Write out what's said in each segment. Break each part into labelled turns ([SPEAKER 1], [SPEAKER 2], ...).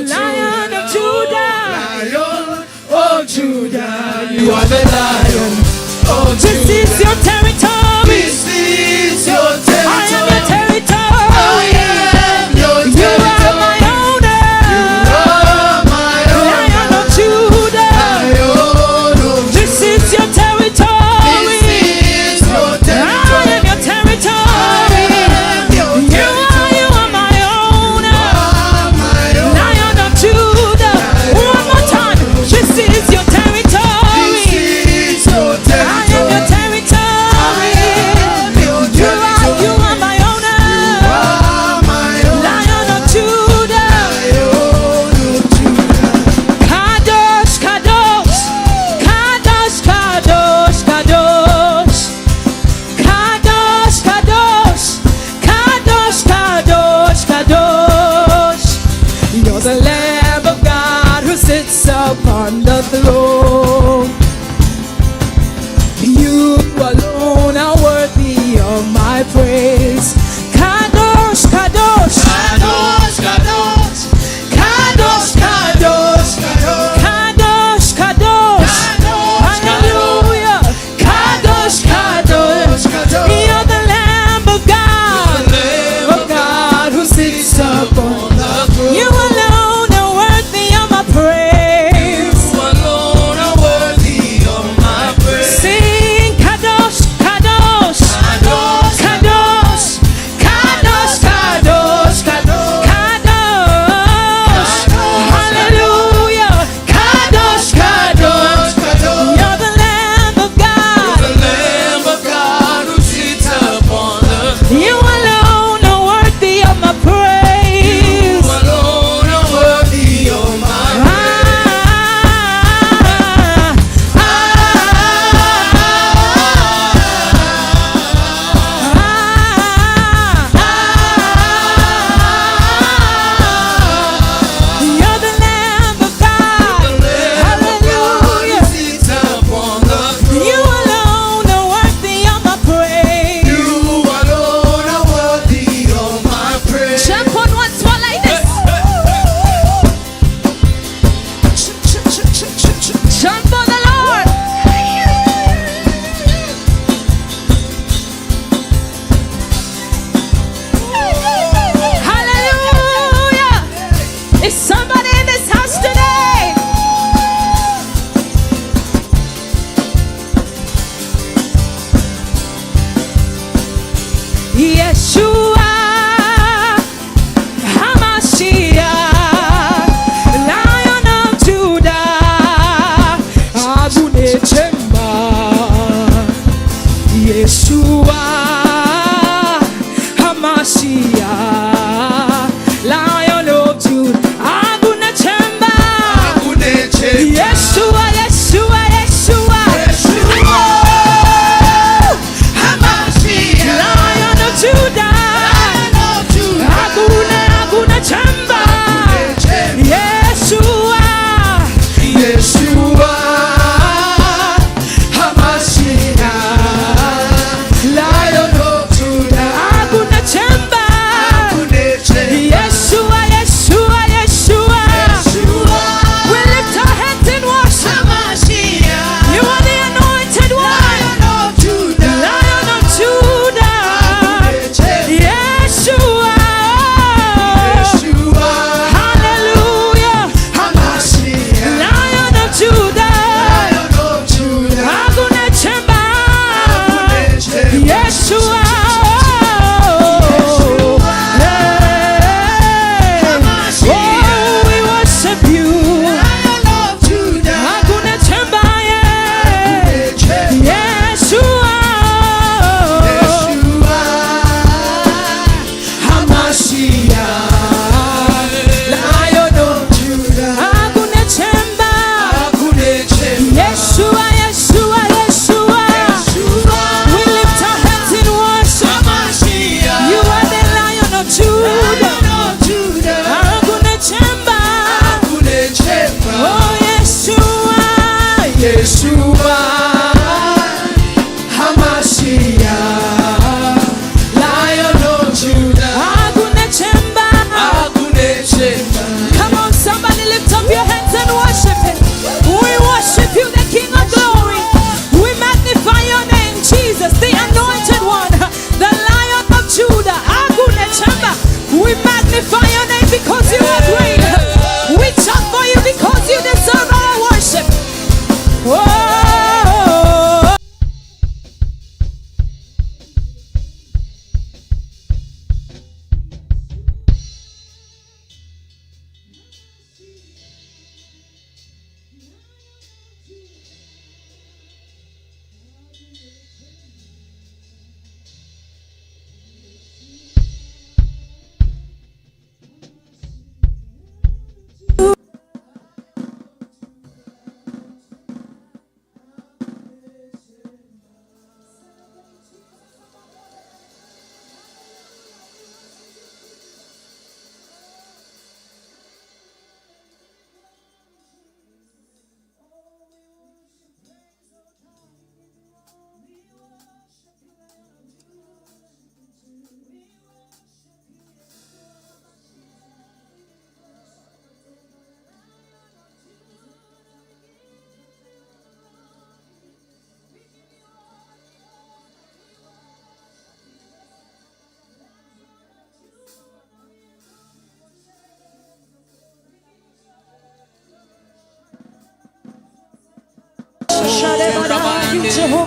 [SPEAKER 1] Lion of Judah.
[SPEAKER 2] Lion of Judah, you are the Lion of
[SPEAKER 1] This
[SPEAKER 2] Judah.
[SPEAKER 1] is your territory.
[SPEAKER 2] This is your territory.
[SPEAKER 1] I am your territory.
[SPEAKER 2] I am your territory.
[SPEAKER 1] You are my owner.
[SPEAKER 2] You are my owner.
[SPEAKER 1] Lion of Judah.
[SPEAKER 2] Lion of
[SPEAKER 1] This is your territory.
[SPEAKER 2] This is your territory.
[SPEAKER 1] I am your territory. You are my owner. Lion of Judah. One more time. This is your territory.
[SPEAKER 2] This is your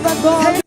[SPEAKER 1] Jehovah God.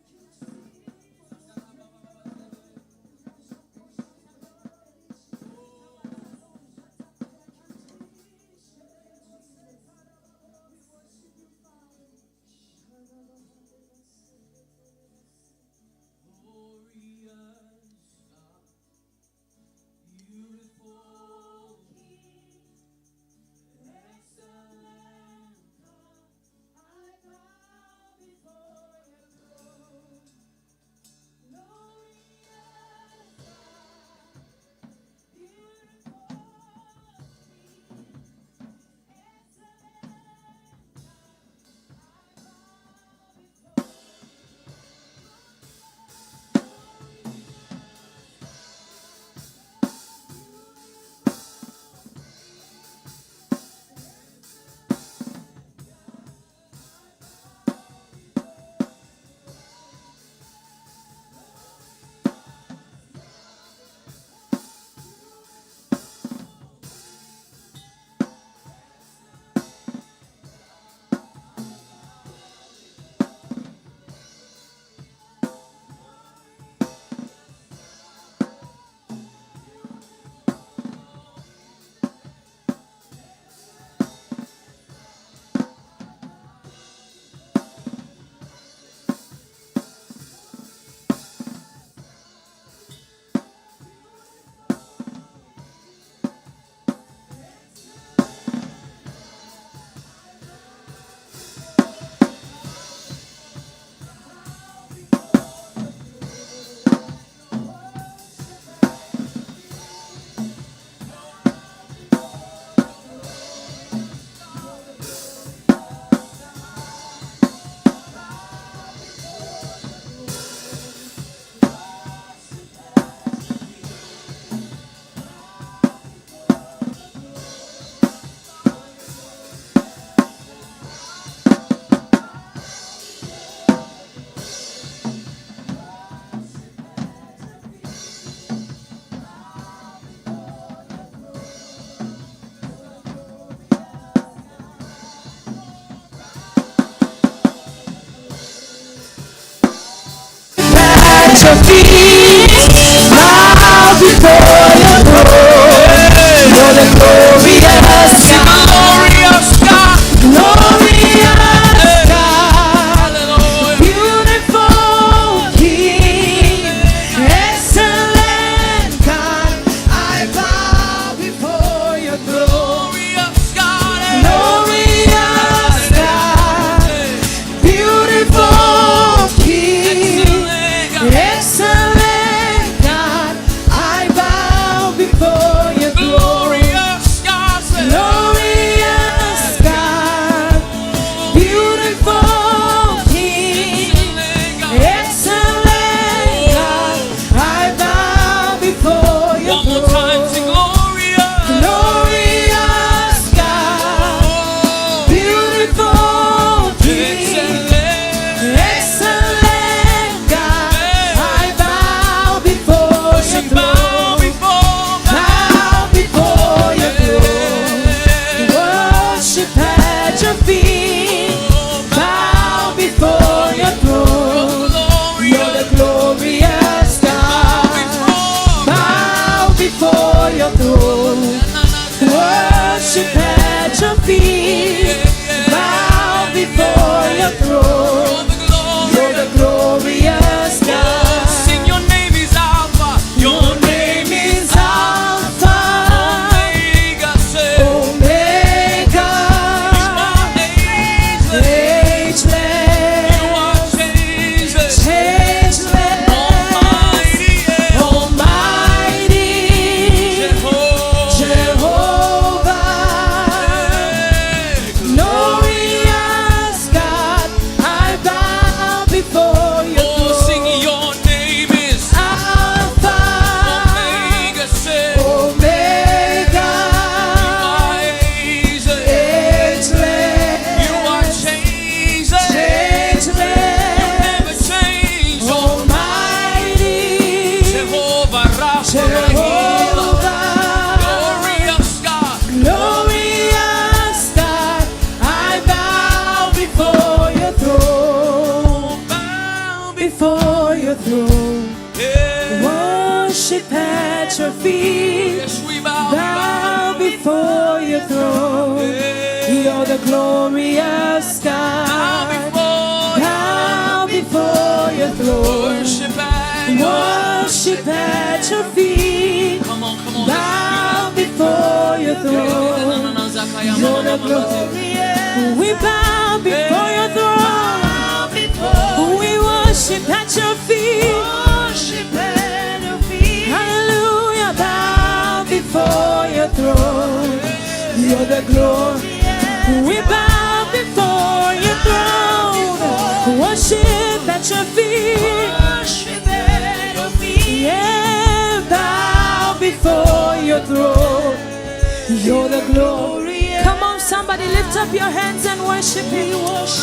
[SPEAKER 2] Your feet, bow before your throne. You're the glorious God, glorious God, beautiful King, excellent God. I bow before your throne. Glorious God, beautiful King. Excellent God, I bow before your glorious God, beautiful King, excellent God, I bow before your glorious God, beautiful King, excellent God. Bow before your throne, worship at your feet, bow before your throne. You're the glorious God, bow before your throne, worship at your feet, bow before your throne. You're the glorious God.
[SPEAKER 3] Sing your name is Alpha.
[SPEAKER 2] Your name is Alpha,
[SPEAKER 3] Omega. Say,
[SPEAKER 2] Omega, ageless,
[SPEAKER 3] you are changeless.
[SPEAKER 2] changeless,
[SPEAKER 3] Almighty,
[SPEAKER 2] Almighty,
[SPEAKER 3] Jehovah.
[SPEAKER 2] Jehovah,
[SPEAKER 1] feet.
[SPEAKER 3] Yes, we
[SPEAKER 1] Bow before your throne. You're the glorious God. Bow before your throne. Worship at your feet.
[SPEAKER 3] Come on.
[SPEAKER 1] Bow before your throne. You're the glorious. We bow before your throne. We worship at your feet. Hallelujah. Bow before your throne. You're the glory. We bow before your throne. Worship at your feet. Yeah, bow before your throne. You're the glory. Come on, somebody lift up your hands and worship Him.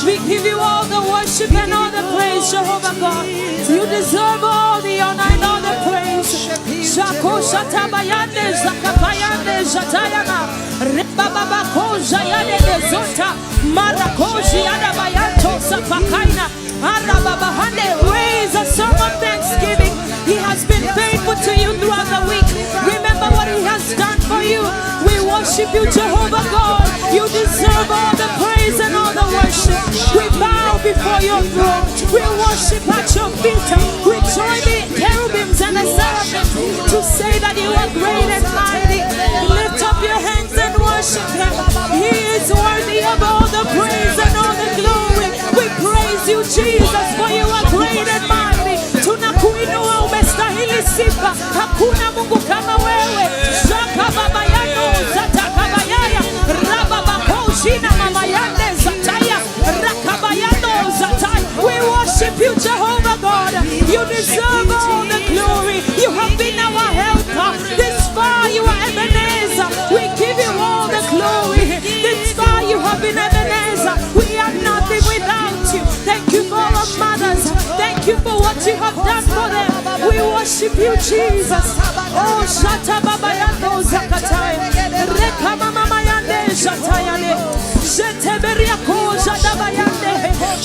[SPEAKER 1] We give you all the worship and all the praise, Jehovah God. You deserve all the honor and all the praise. Shako shatabayande zakapayande zatayana. Rebababako zayade dezota. Marakoshi adabayanto sapakaina. Arababahande. Raise a song of thanksgiving. He has been faithful to you throughout the week. Remember what He has done for you. We worship you, Jehovah God. You deserve all the praise and all the worship. We bow before your throne. We worship at your feet. We join the cherubims and the seraphims to say that you are great and mighty. Lift up your hands and worship Him. He is worthy of all the praise and all the glory. We praise you, Jesus, for you are great and mighty. Tunakuinua, umestahili sifa. Hakuna Mungu kama wewe. Shaka baba yano zatakabayaya. Rababakojina mama yande zataya. Rakabayano zataya. We worship you, Jehovah God. You deserve all the glory. You have been our helper. This far you are Ebenezer. We give you all the glory. This far you have been Ebenezer. We are nothing without you. Thank you for our mothers. Thank you for what you have done for them. We worship you, Jesus. Oh, Shata Baba Yando Zakataya. Reka Mama Mayande Zatayane. Zeteberia Koja Dabayande.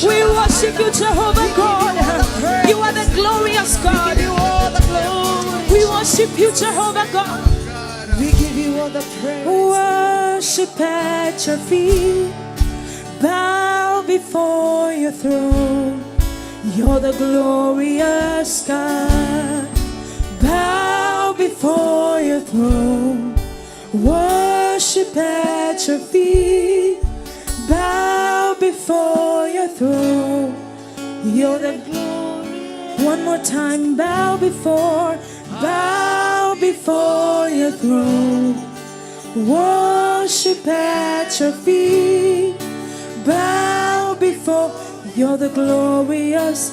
[SPEAKER 1] We worship you, Jehovah God. You are the glorious God. We worship you, Jehovah God. We give you all the praise. Worship at your feet. Bow before your throne. You're the glorious God. Bow before your throne. Worship at your feet. Bow before your throne. You're the glorious. One more time. Bow before your throne. Worship at your feet. Bow before. You're the glorious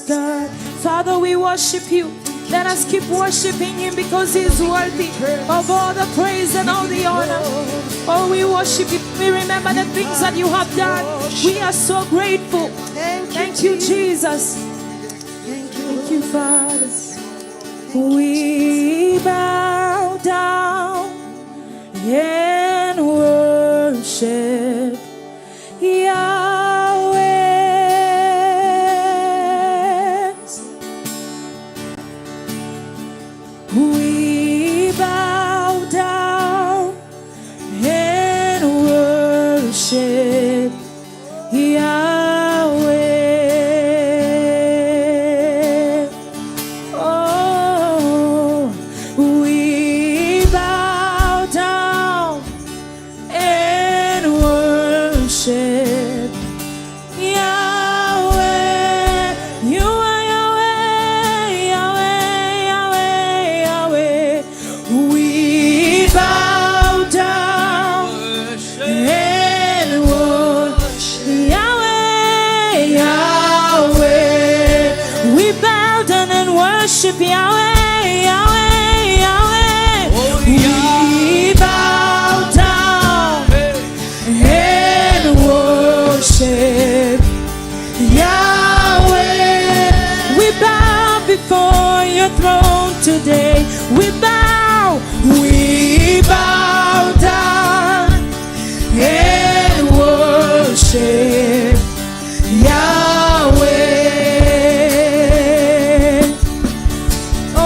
[SPEAKER 1] God. Father, we worship you. Let us keep worshiping Him because He is worthy of all the praise and all the honor. Oh, we worship you. We remember the things that you have done. We are so grateful. Thank you, Jesus. Thank you, Father. We bow down and worship Yahweh. We bow down and worship Yahweh. Oh, we bow down and worship Yahweh. You are Yahweh, Yahweh, Yahweh, Yahweh. We bow down and worship Yahweh, Yahweh. We bow down and worship Yahweh, Yahweh, Yahweh. We bow down and worship Yahweh. We bow before your throne today. We bow down and worship Yahweh. Oh,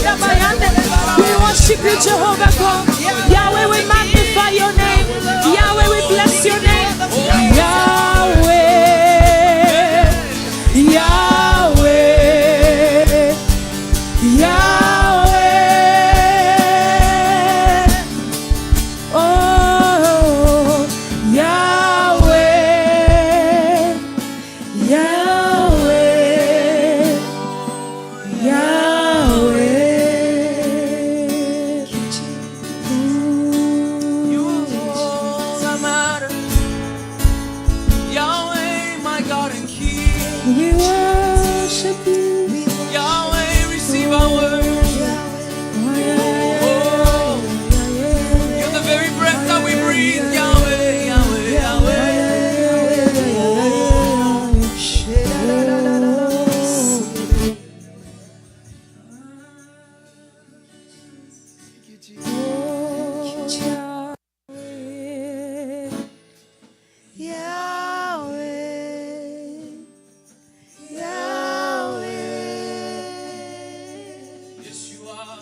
[SPEAKER 1] We worship you, Jehovah God. Yahweh, we magnify your name. Yahweh, we bless your name. Yahweh, Yahweh, Yahweh. Oh, Yahweh, Yahweh, Yahweh.
[SPEAKER 3] You are all that matters. Yahweh, my God and King.
[SPEAKER 1] We worship you.
[SPEAKER 3] Yahweh, receive our worship. You're the very breath that we breathe. Yahweh, Yahweh, Yahweh. Yes, you are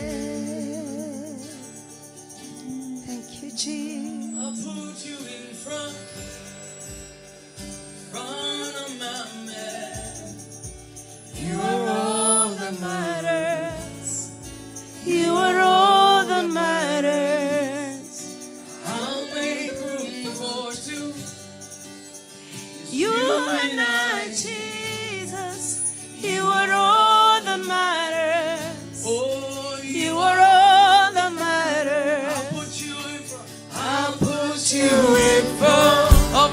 [SPEAKER 3] Yahweh,
[SPEAKER 4] Thank you, Jesus.
[SPEAKER 3] I'll put you in front of my man.
[SPEAKER 1] You are all that matters. You are all that matters.
[SPEAKER 3] I'll make room for two.
[SPEAKER 1] You and I, Jesus. You are all that matters.
[SPEAKER 3] Oh,
[SPEAKER 1] You are all that matters.
[SPEAKER 3] I'll put you in front.
[SPEAKER 1] I'll put
[SPEAKER 3] You in front of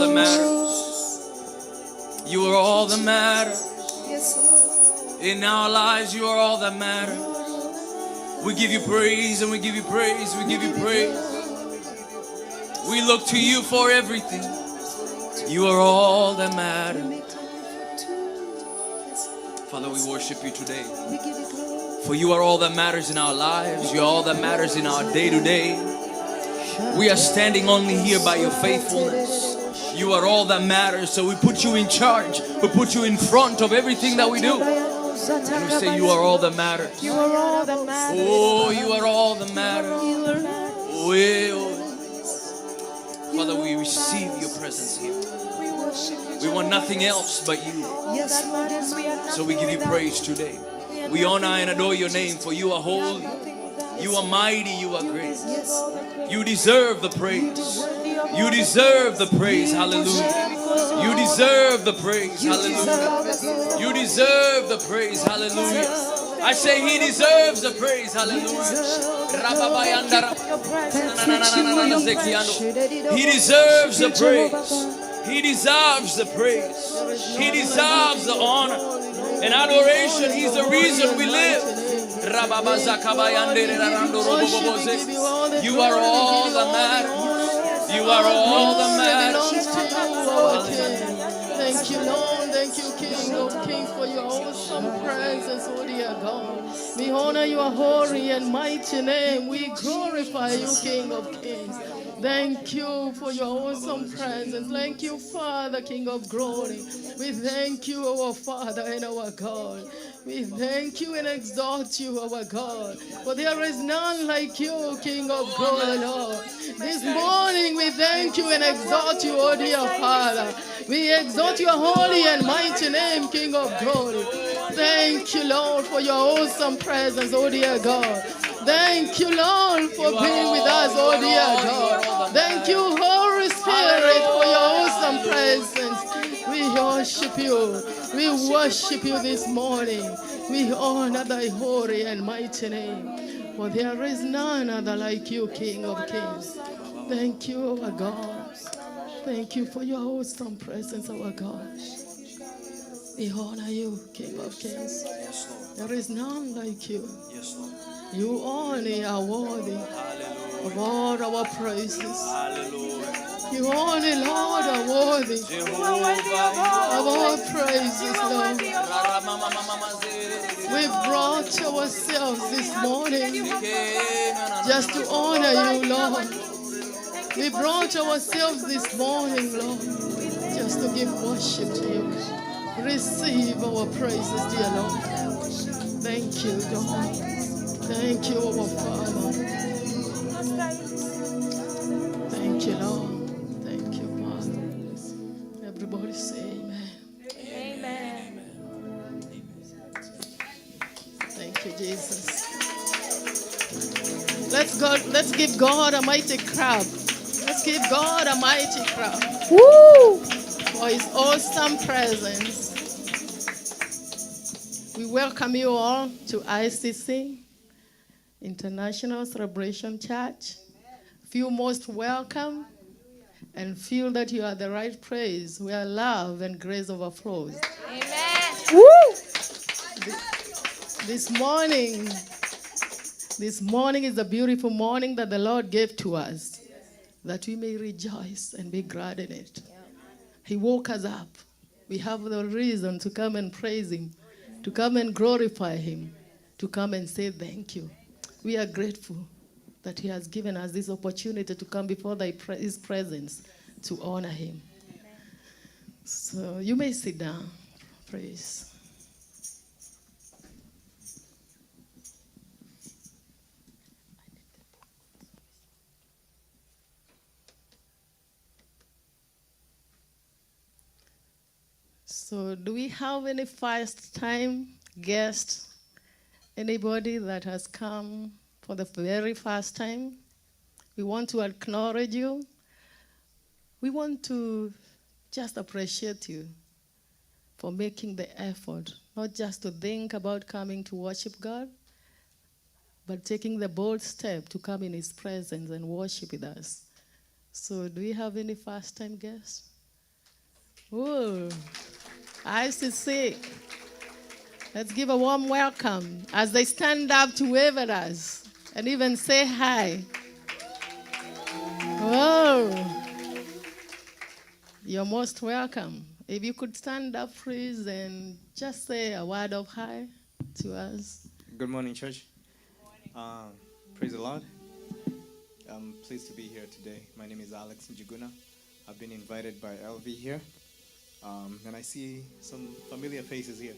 [SPEAKER 3] that matters. You are all that matters.
[SPEAKER 4] Yes, Lord.
[SPEAKER 3] In our lives, you are all that matters. We give you praise and we give you praise. We give you praise. We look to you for everything. You are all that matters. Father, we worship you today.
[SPEAKER 4] We give you glory.
[SPEAKER 3] For you are all that matters in our lives. You are all that matters in our day-to-day. We are standing only here by your faithfulness. You are all that matters. So we put you in charge. We put you in front of everything that we do. And we say you are all that matters.
[SPEAKER 1] You are all that matters.
[SPEAKER 3] Oh, you are all that matters. Oh, Father, we receive your presence here.
[SPEAKER 4] We worship you.
[SPEAKER 3] We want nothing else but you.
[SPEAKER 4] Yes, Lord. Yes, Lord.
[SPEAKER 3] So we give you praise today. We honor and adore your name, for you are holy. You are mighty. You are great.
[SPEAKER 4] Yes.
[SPEAKER 3] You deserve the praise. You deserve the praise. Hallelujah. You deserve the praise. Hallelujah. You deserve the praise. Hallelujah. I say he deserves the praise. Hallelujah. He deserves the praise. He deserves the praise. He deserves the honor and adoration. He's the reason we live. You are all that matters. You are all that matters.
[SPEAKER 2] Thank you, Lord. Thank you, King of Kings, for your awesome presence, oh dear God. We honor your holy and mighty name. We glorify you, King of Kings. Thank you for your awesome presence. Thank you, Father, King of glory. We thank you, our Father and our God. We thank you and exalt you, our God. For there is none like you, King of glory, Lord. This morning we thank you and exalt you, oh dear Father. We exalt your holy and mighty name, King of glory. Thank you, Lord, for your awesome presence, oh dear God. Thank you, Lord, for being with us, oh dear God. Thank you, Holy Spirit, for your awesome presence. We worship you. We worship you this morning. We honor thy holy and mighty name. For there is none other like you, King of Kings. Thank you, our God. Thank you for your awesome presence, our God. We honor you, King of Kings. There is none like you. You only are worthy of all our praises. You only, Lord, are worthy of all praises, Lord. We brought ourselves this morning just to honor you, Lord. We brought ourselves this morning, Lord, just to give worship to you. Receive our praises, dear Lord. Thank you, God. Thank you, our Father. Thank you, Lord. Thank you, Father. Everybody say amen.
[SPEAKER 1] Amen.
[SPEAKER 2] Thank you, Jesus. Let's give God a mighty clap. Let's give God a mighty clap.
[SPEAKER 1] Woo!
[SPEAKER 2] For his awesome presence. We welcome you all to ICC, International Celebration Church. Feel most welcome and feel that you are the right place where love and grace overflows.
[SPEAKER 1] Amen. Woo!
[SPEAKER 2] This morning is a beautiful morning that the Lord gave to us, that we may rejoice and be glad in it. He woke us up. We have the reason to come and praise him, to come and glorify him, to come and say thank you. We are grateful that he has given us this opportunity to come before his presence to honor him. So you may sit down. Praise. So do we have any first-time guest? Anybody that has come for the very first time? We want to acknowledge you. We want to just appreciate you for making the effort, not just to think about coming to worship God, but taking the bold step to come in his presence and worship with us. So do we have any first-time guests? Ooh. ICC. Let's give a warm welcome as they stand up to wave at us and even say hi. Whoa. You're most welcome. If you could stand up, please, and just say a word of hi to us.
[SPEAKER 5] Good morning, church. Praise the Lord. I'm pleased to be here today. My name is Alex Njuguna. I've been invited by LV here. And I see some familiar faces here.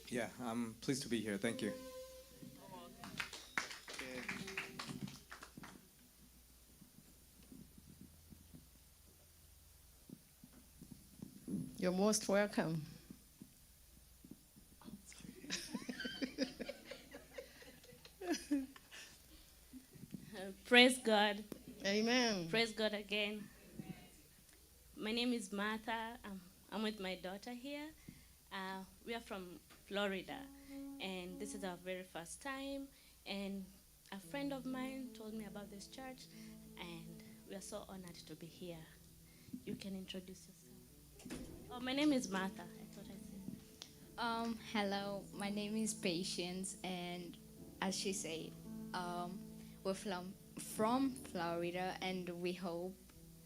[SPEAKER 5] Yeah, I'm pleased to be here. Thank you.
[SPEAKER 2] You're most welcome.
[SPEAKER 6] Praise God.
[SPEAKER 2] Amen.
[SPEAKER 6] Praise God again. My name is Martha. I'm with my daughter here. We are from Florida, and this is our very first time. And a friend of mine told me about this church, and we are so honored to be here. You can introduce yourself. Oh, my name is Martha. I thought I said.
[SPEAKER 7] Hello, my name is Patience, and as she said, we're from Florida, and we hope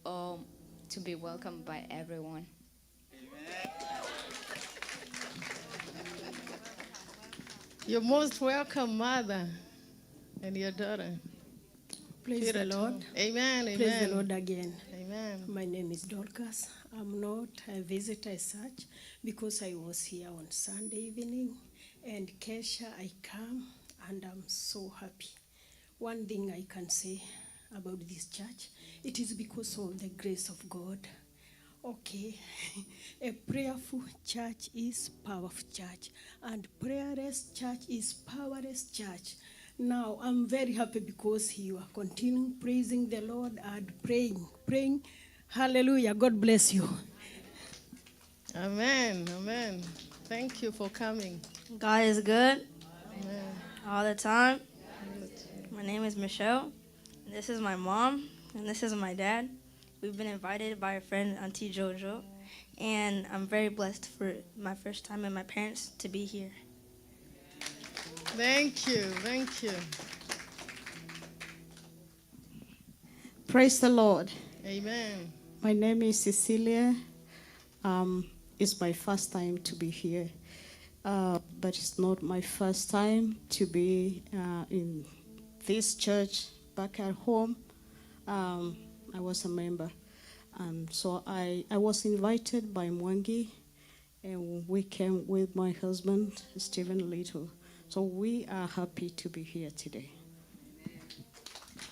[SPEAKER 7] to be welcomed by everyone.
[SPEAKER 2] You're most welcome, mother, and your daughter.
[SPEAKER 8] Praise the Lord.
[SPEAKER 2] Amen. Amen.
[SPEAKER 8] Praise the Lord again.
[SPEAKER 2] Amen.
[SPEAKER 8] My name is Dorcas. I'm not a visitor as such because I was here on Sunday evening, and Kesha, I come and I'm so happy. One thing I can say about this church, it is because of the grace of God. Okay, a prayerful church is powerful church, and prayerless church is powerless church. Now, I'm very happy because you are continuing praising the Lord and praying. Hallelujah. God bless you.
[SPEAKER 2] Amen. Amen. Thank you for coming.
[SPEAKER 9] God is good
[SPEAKER 2] Amen.
[SPEAKER 9] all the time. My name is Michelle. And this is my mom, and this is my dad. We've been invited by a friend, Auntie Jojo, and I'm very blessed for my first time and my parents to be here.
[SPEAKER 2] Thank you. Thank you.
[SPEAKER 10] Praise the Lord.
[SPEAKER 2] Amen.
[SPEAKER 10] My name is Cecilia. It's my first time to be here, but it's not my first time to be in this church back at home. I was a member, so I was invited by Mwangi, and we came with my husband, Stephen Little. So we are happy to be here today.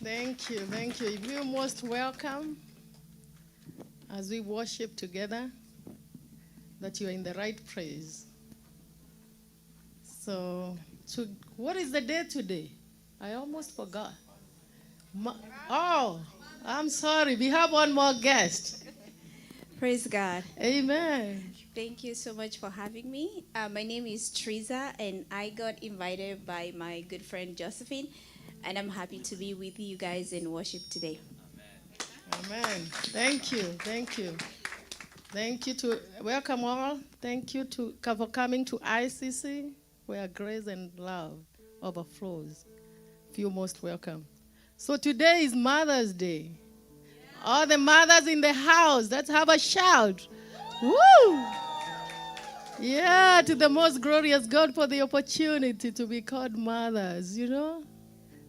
[SPEAKER 2] Thank you. Thank you. You're most welcome as we worship together, that you are in the right place. So, what is the day today? I almost forgot. I'm sorry. We have one more guest.
[SPEAKER 11] Praise God.
[SPEAKER 2] Amen.
[SPEAKER 11] Thank you so much for having me. My name is Teresa, and I got invited by my good friend Josephine, and I'm happy to be with you guys in worship today.
[SPEAKER 2] Amen. Thank you. Thank you. Thank you to welcome all. Thank you for coming to ICC, where grace and love overflows. Feel most welcome. So today is Mother's Day. All the mothers in the house, let's have a shout. Woo! Yeah, to the most glorious God for the opportunity to be called mothers, you know.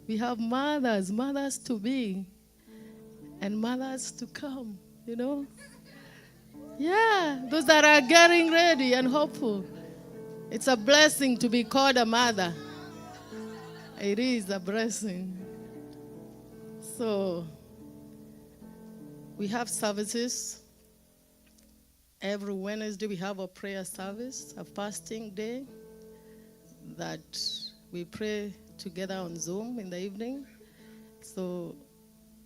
[SPEAKER 2] We have mothers to be, and mothers to come, you know. Yeah, those that are getting ready and hopeful. It's a blessing to be called a mother. It is a blessing. So, we have services. Every Wednesday we have a prayer service, a fasting day that we pray together on Zoom in the evening. So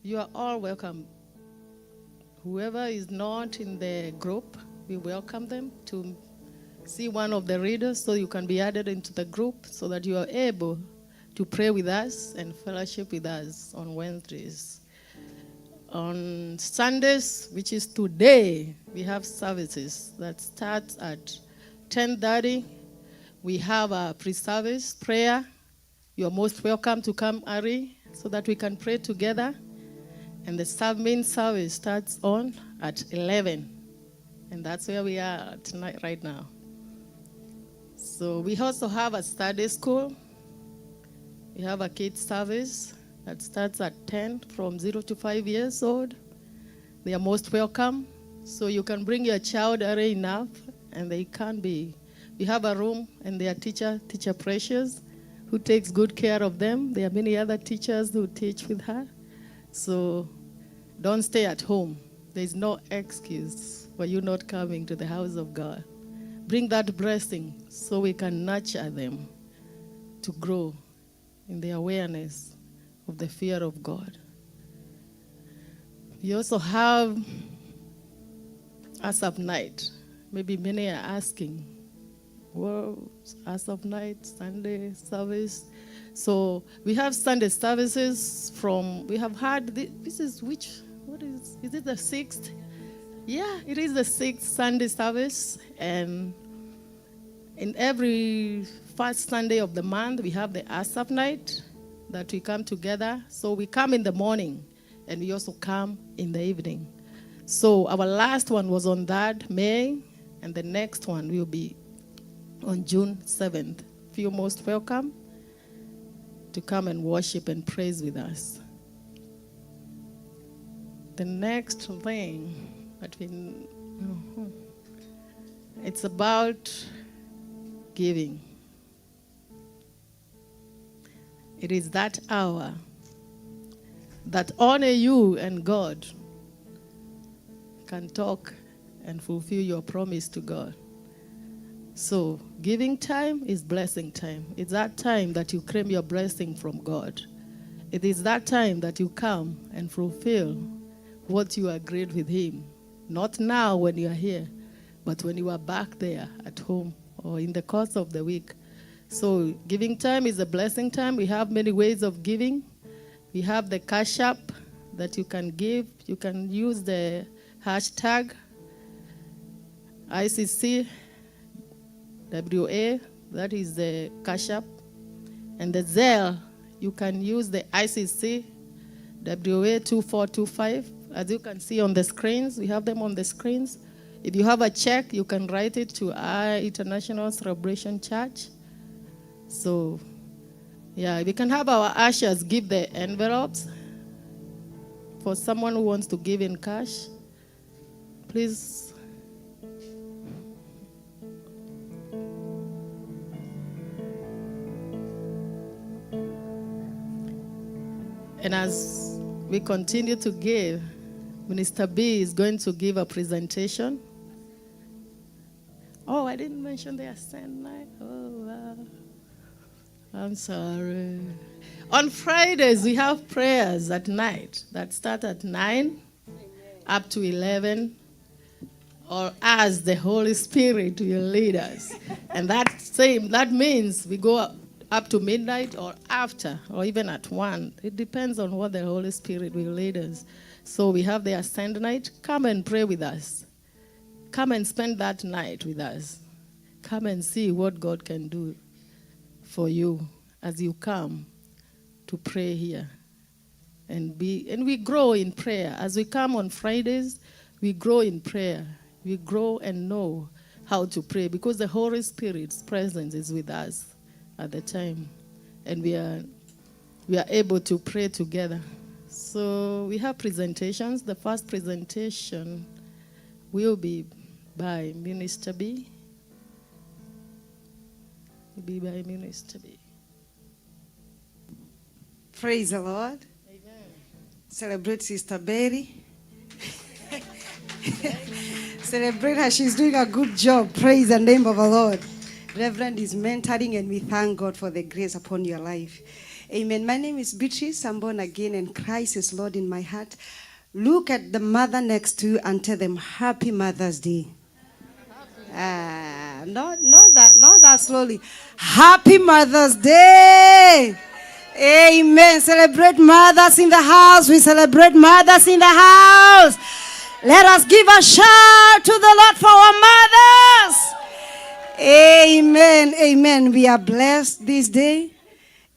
[SPEAKER 2] you are all welcome. Whoever is not in the group, we welcome them to see one of the readers so you can be added into the group so that you are able to pray with us and fellowship with us on Wednesdays. On Sundays, which is today, we have services that starts at 10:30. We have a pre-service prayer. You're most welcome to come early so that we can pray together. And the main service starts on at 11. And that's where we are tonight, right now. So we also have a study school. We have a kids service that starts at 10 from 0 to 5 years old. They are most welcome. So you can bring your child early enough and they can be. We have a room and their teacher Precious, who takes good care of them. There are many other teachers who teach with her. So don't stay at home. There's no excuse for you not coming to the house of God. Bring that blessing so we can nurture them to grow in the awareness of the fear of God. We also have Asaph night. Maybe many are asking, well, Asaph night, Sunday service. So we have Sunday services we have had, this is is it the 6th? Yeah, it is the 6th Sunday service. And in every first Sunday of the month, we have the Asaph night that we come together. So we come in the morning and we also come in the evening. So our last one was on that May, and the next one will be on June 7th. Feel most welcome to come and worship and praise with us. The next thing it's about giving. It is that hour that only you and God can talk and fulfill your promise to God. So giving time is blessing time. It's that time that you claim your blessing from God. It is that time that you come and fulfill what you agreed with Him. Not now when you are here, but when you are back there at home or in the course of the week. So giving time is a blessing time. We have many ways of giving. We have the Cash App that you can give. You can use the hashtag 𝐼CC-WA, that is the Cash App. And the Zelle, you can use the 𝐼CC-WA 2425. As you can see on the screens, we have them on the screens. If you have a check, you can write it to our International Celebration Church. So, yeah, we can have our ushers give the envelopes for someone who wants to give in cash. Please. And as we continue to give, Minister B is going to give a presentation. Oh, I didn't mention the Ascend night. Oh, wow. I'm sorry. On Fridays, we have prayers at night that start at 9 up to 11, or as the Holy Spirit will lead us. And that means we go up to midnight or after, or even at 1. It depends on what the Holy Spirit will lead us. So we have the Ascend night. Come and pray with us. Come and spend that night with us. Come and see what God can do for you as you come to pray here. And we grow in prayer. As we come on Fridays, we grow in prayer. We grow and know how to pray because the Holy Spirit's presence is with us at the time. And we are able to pray together. So we have presentations. The first presentation will be by Minister B.
[SPEAKER 12] Praise the Lord. Amen. Celebrate Sister Berry. Celebrate her. She's doing a good job. Praise the name of the Lord. Reverend is mentoring, and we thank God for the grace upon your life. Amen. My name is Beatrice. I'm born again, and Christ is Lord in my heart. Look at the mother next to you and tell them, Happy Mother's Day. Not that slowly. Happy Mother's Day. Amen. Amen. Celebrate mothers in the house. We celebrate mothers in the house. Let us give a shout to the Lord for our mothers. Amen. Amen. We are blessed this day.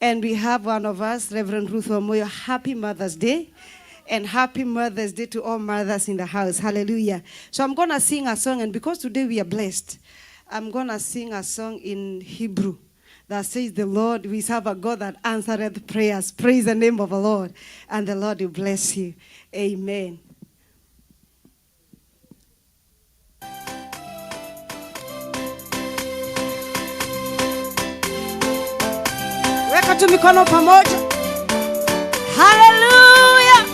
[SPEAKER 12] And we have one of us, Rev Ruth Wamuyu. Happy Mother's Day. And happy Mother's Day to all mothers in the house. Hallelujah. So I'm going to sing a song. And because today we are blessed, I'm going to sing a song in Hebrew that says, the Lord, we serve a God that answereth prayers. Praise the name of the Lord. And the Lord will bless you. Amen. Weka tu mikono pamoja. Hallelujah.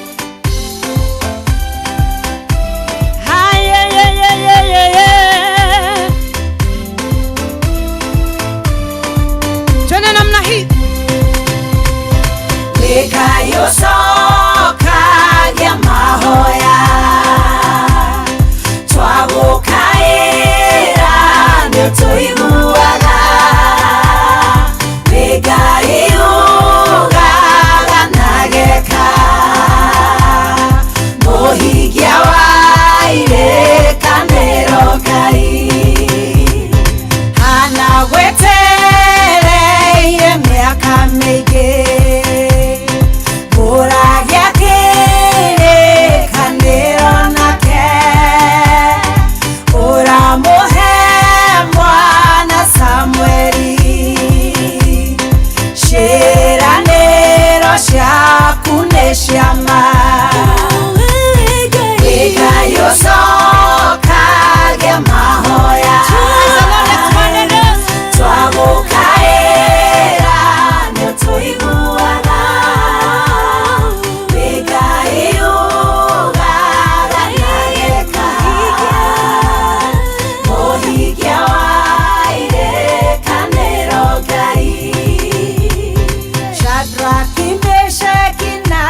[SPEAKER 12] Twende namna hii. Weka yosoka ya mahoya. Twabukaira nituiguaga. Weka iuga ganageka. Mohigia waire kanero kai. Hana wetereire miaka mĩingĩ. Ũragĩa kĩrĩkanĩro nake. Ũramũhe mwana Samweli. Ciĩranĩro ciaku nĩ cia ma. Gĩcokagia mahoya. Twagũkaĩra nĩũtũiguaga. Ngai ugaga nageka. Mũhikia wa irekanĩro Ngai. Shadrach, Meshach na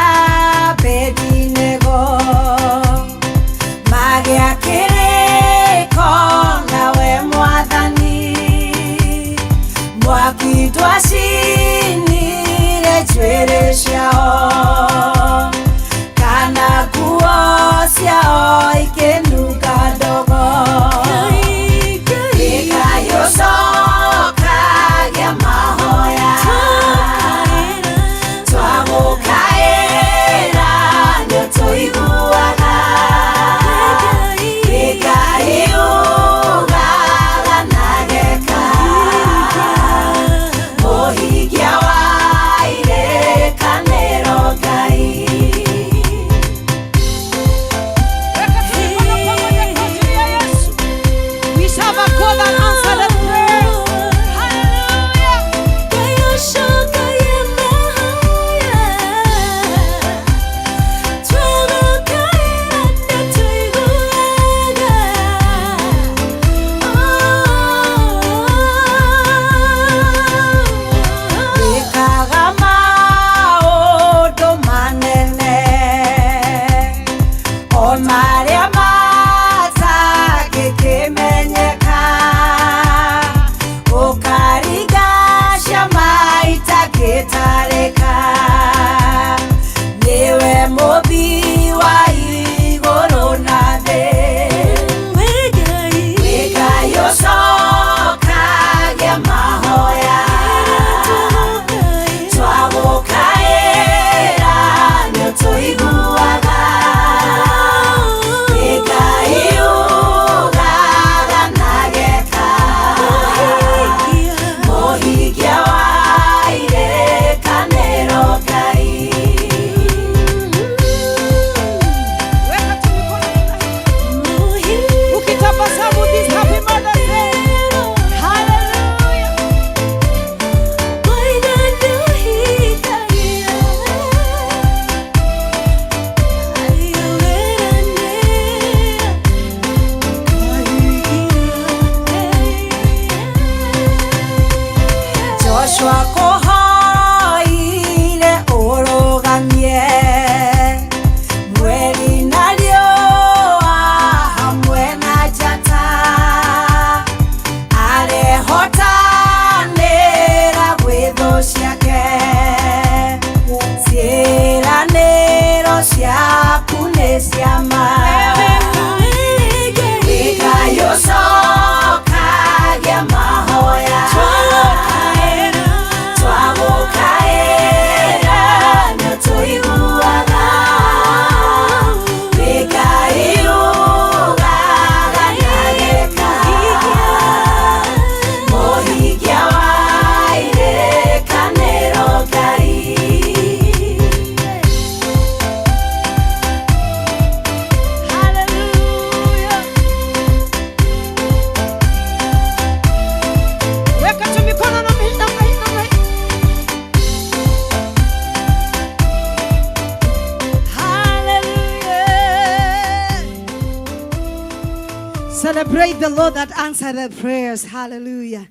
[SPEAKER 12] Celebrate the Lord that answered the prayers. Hallelujah.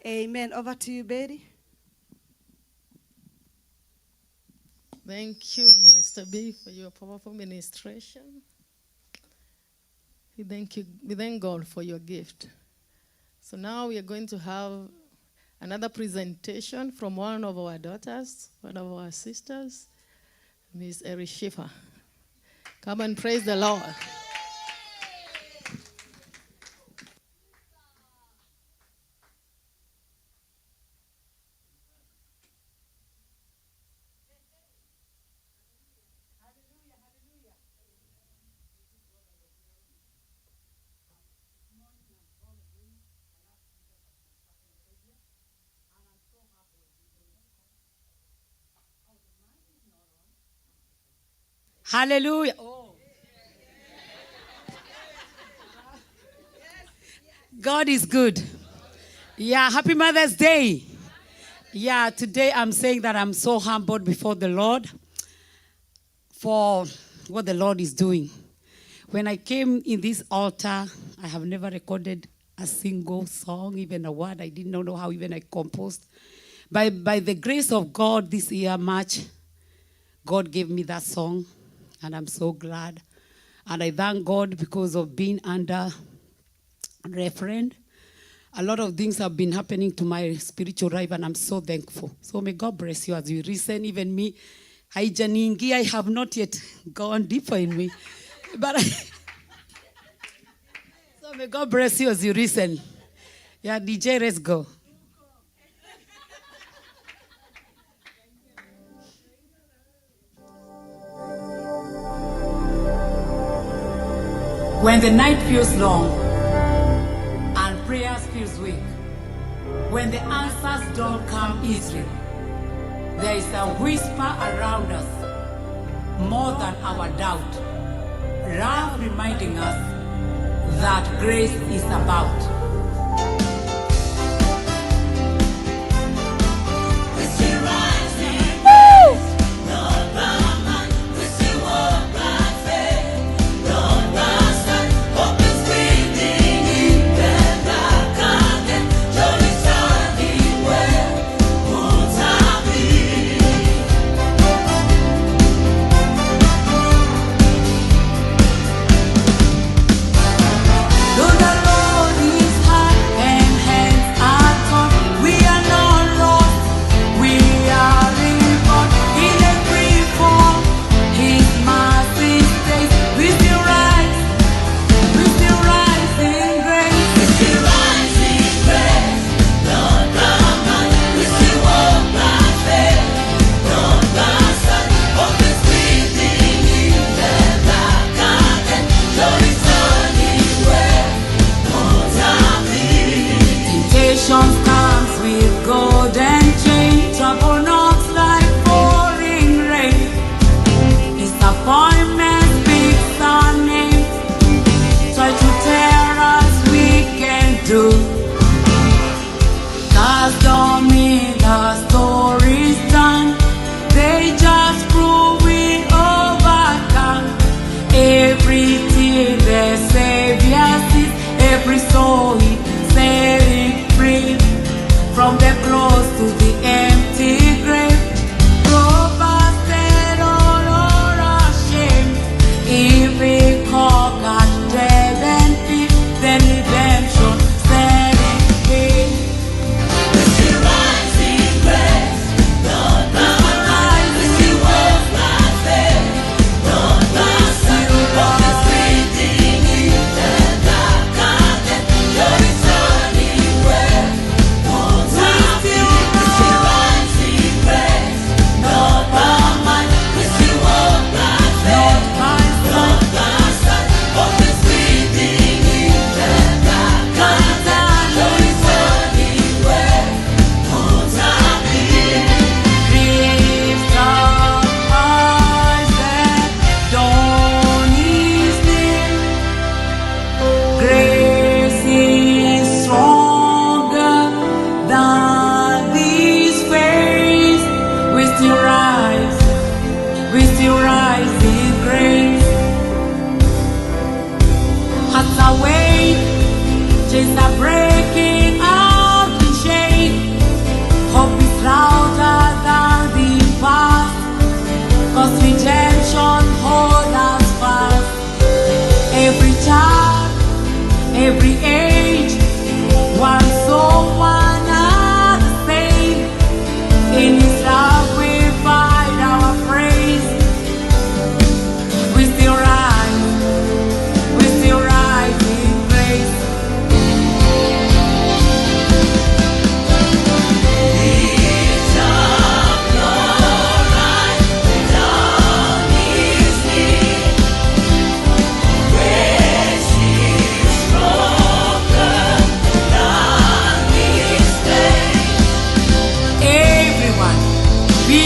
[SPEAKER 12] Amen. Over to you, Betty.
[SPEAKER 2] Thank you, Minister B, for your powerful ministration. We thank God for your gift. So now we are going to have another presentation from one of our daughters, one of our sisters, Miss Eri Schiffer. Come and praise the Lord.
[SPEAKER 13] Hallelujah. Oh. God is good. Yeah, happy Mother's Day. Yeah, today I'm saying that I'm so humbled before the Lord for what the Lord is doing. When I came in this altar, I have never recorded a single song, even a word. I didn't know how even I composed. By the grace of God, this year, March, God gave me that song. And I'm so glad. And I thank God because of being under referend. A lot of things have been happening to my spiritual life, and I'm so thankful. So may God bless you as you listen. Even me, I have not yet gone deeper in me. But so may God bless you as you listen. Yeah, DJ, let's go. When the night feels long and prayers feels weak, when the answers don't come easily, there is a whisper around us more than our doubt, love reminding us that grace is about. The Lord is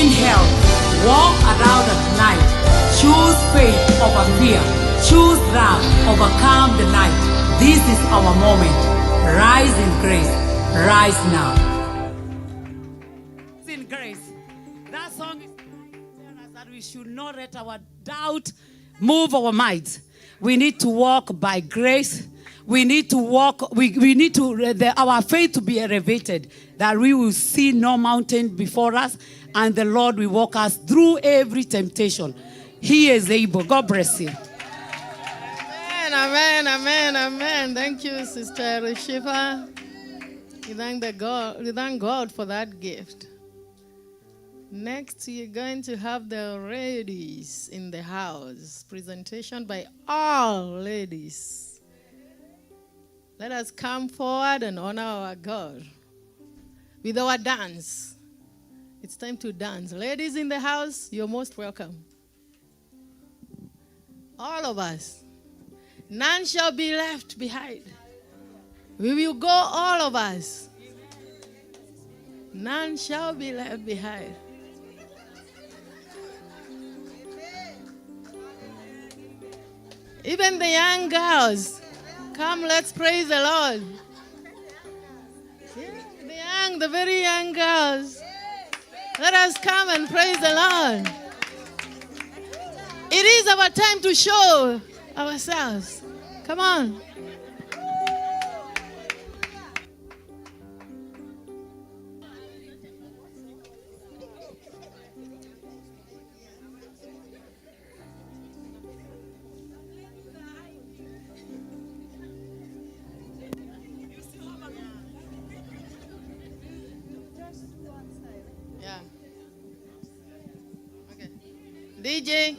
[SPEAKER 13] in health. Walk around at night. Choose faith over fear. Choose love. Overcome the night. This is our moment. Rise in grace. Rise now. In grace. That song is telling us that we should not let our doubt move our minds. We need to walk by grace. We need to walk, we need to, our faith to be elevated, that we will see no mountain before us, and the Lord will walk us through every temptation. He is able. God bless you.
[SPEAKER 2] Amen, amen, amen, amen. Thank you, Sister Rishiva. We thank God for that gift. Next, we're going to have the ladies in the house. Presentation by all ladies. Let us come forward and honor our God with our dance. It's time to dance. Ladies in the house, you're most welcome. All of us. None shall be left behind. We will go, all of us. None shall be left behind. Even the young girls, come, let's praise the Lord. Yeah, the very young girls, let us come and praise the Lord. It is our time to show ourselves. Come on. Yeah. Okay. DJ.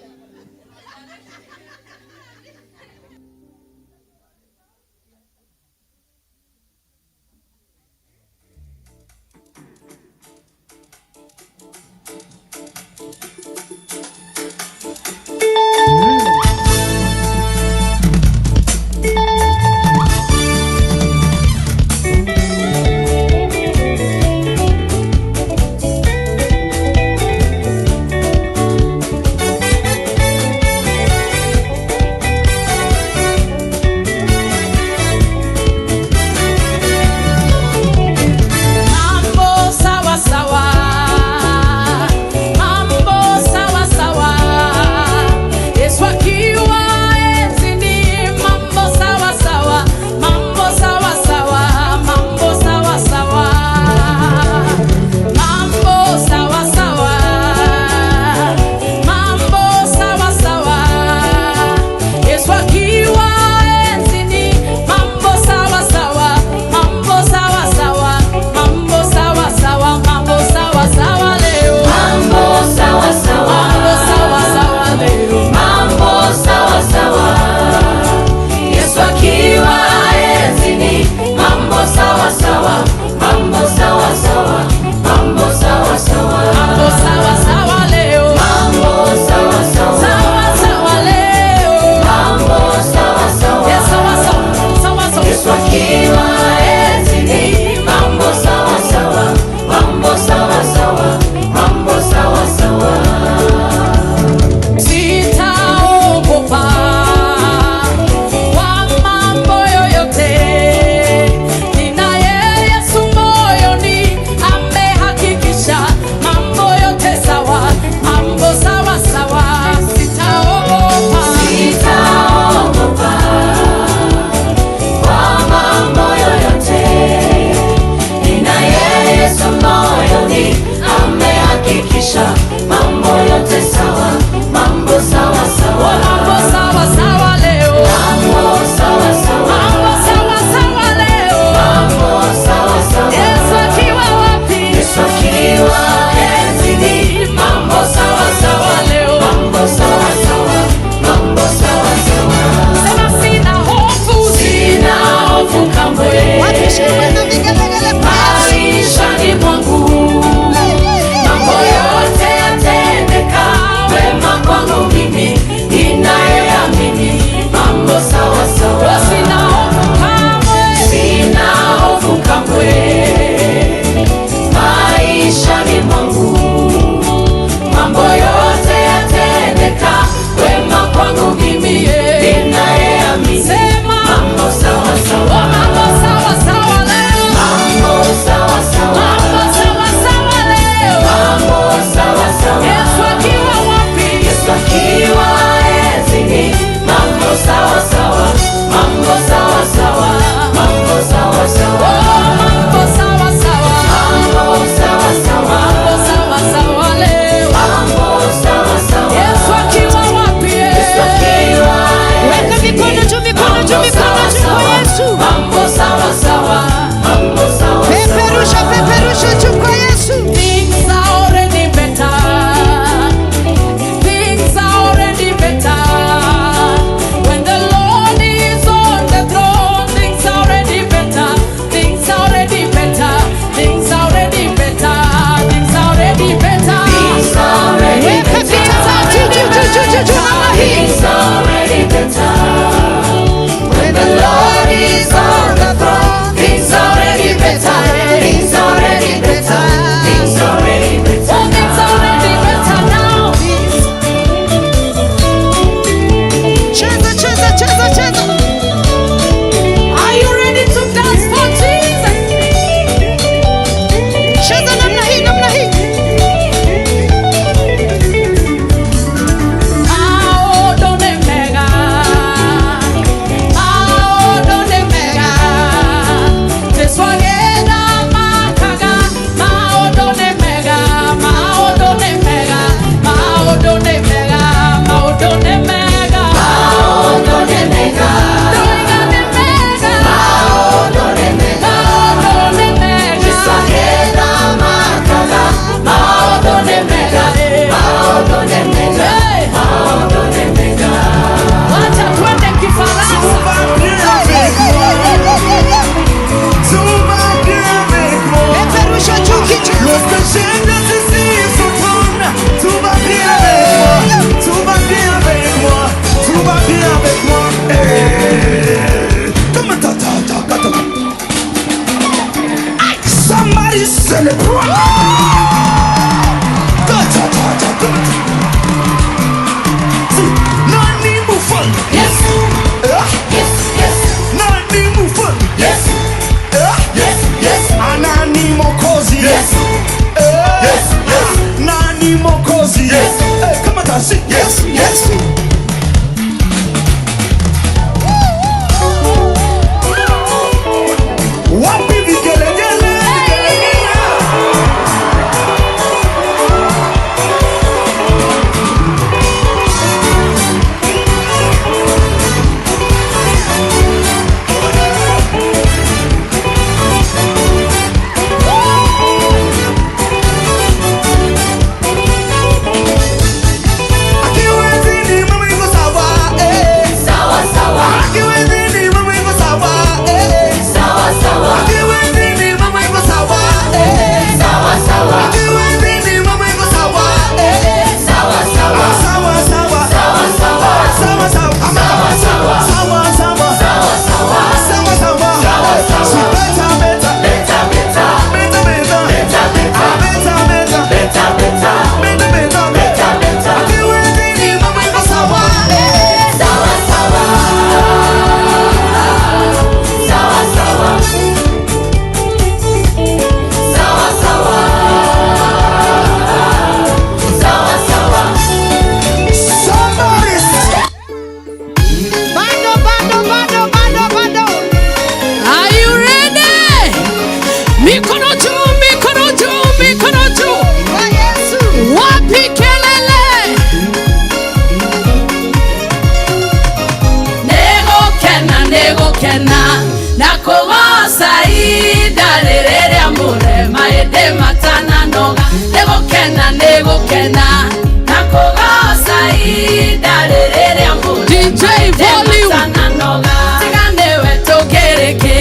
[SPEAKER 1] negukena na kugoca ihinda rĩrĩ rĩa mũthenya DJ volume tiganewe tũngĩrĩkĩ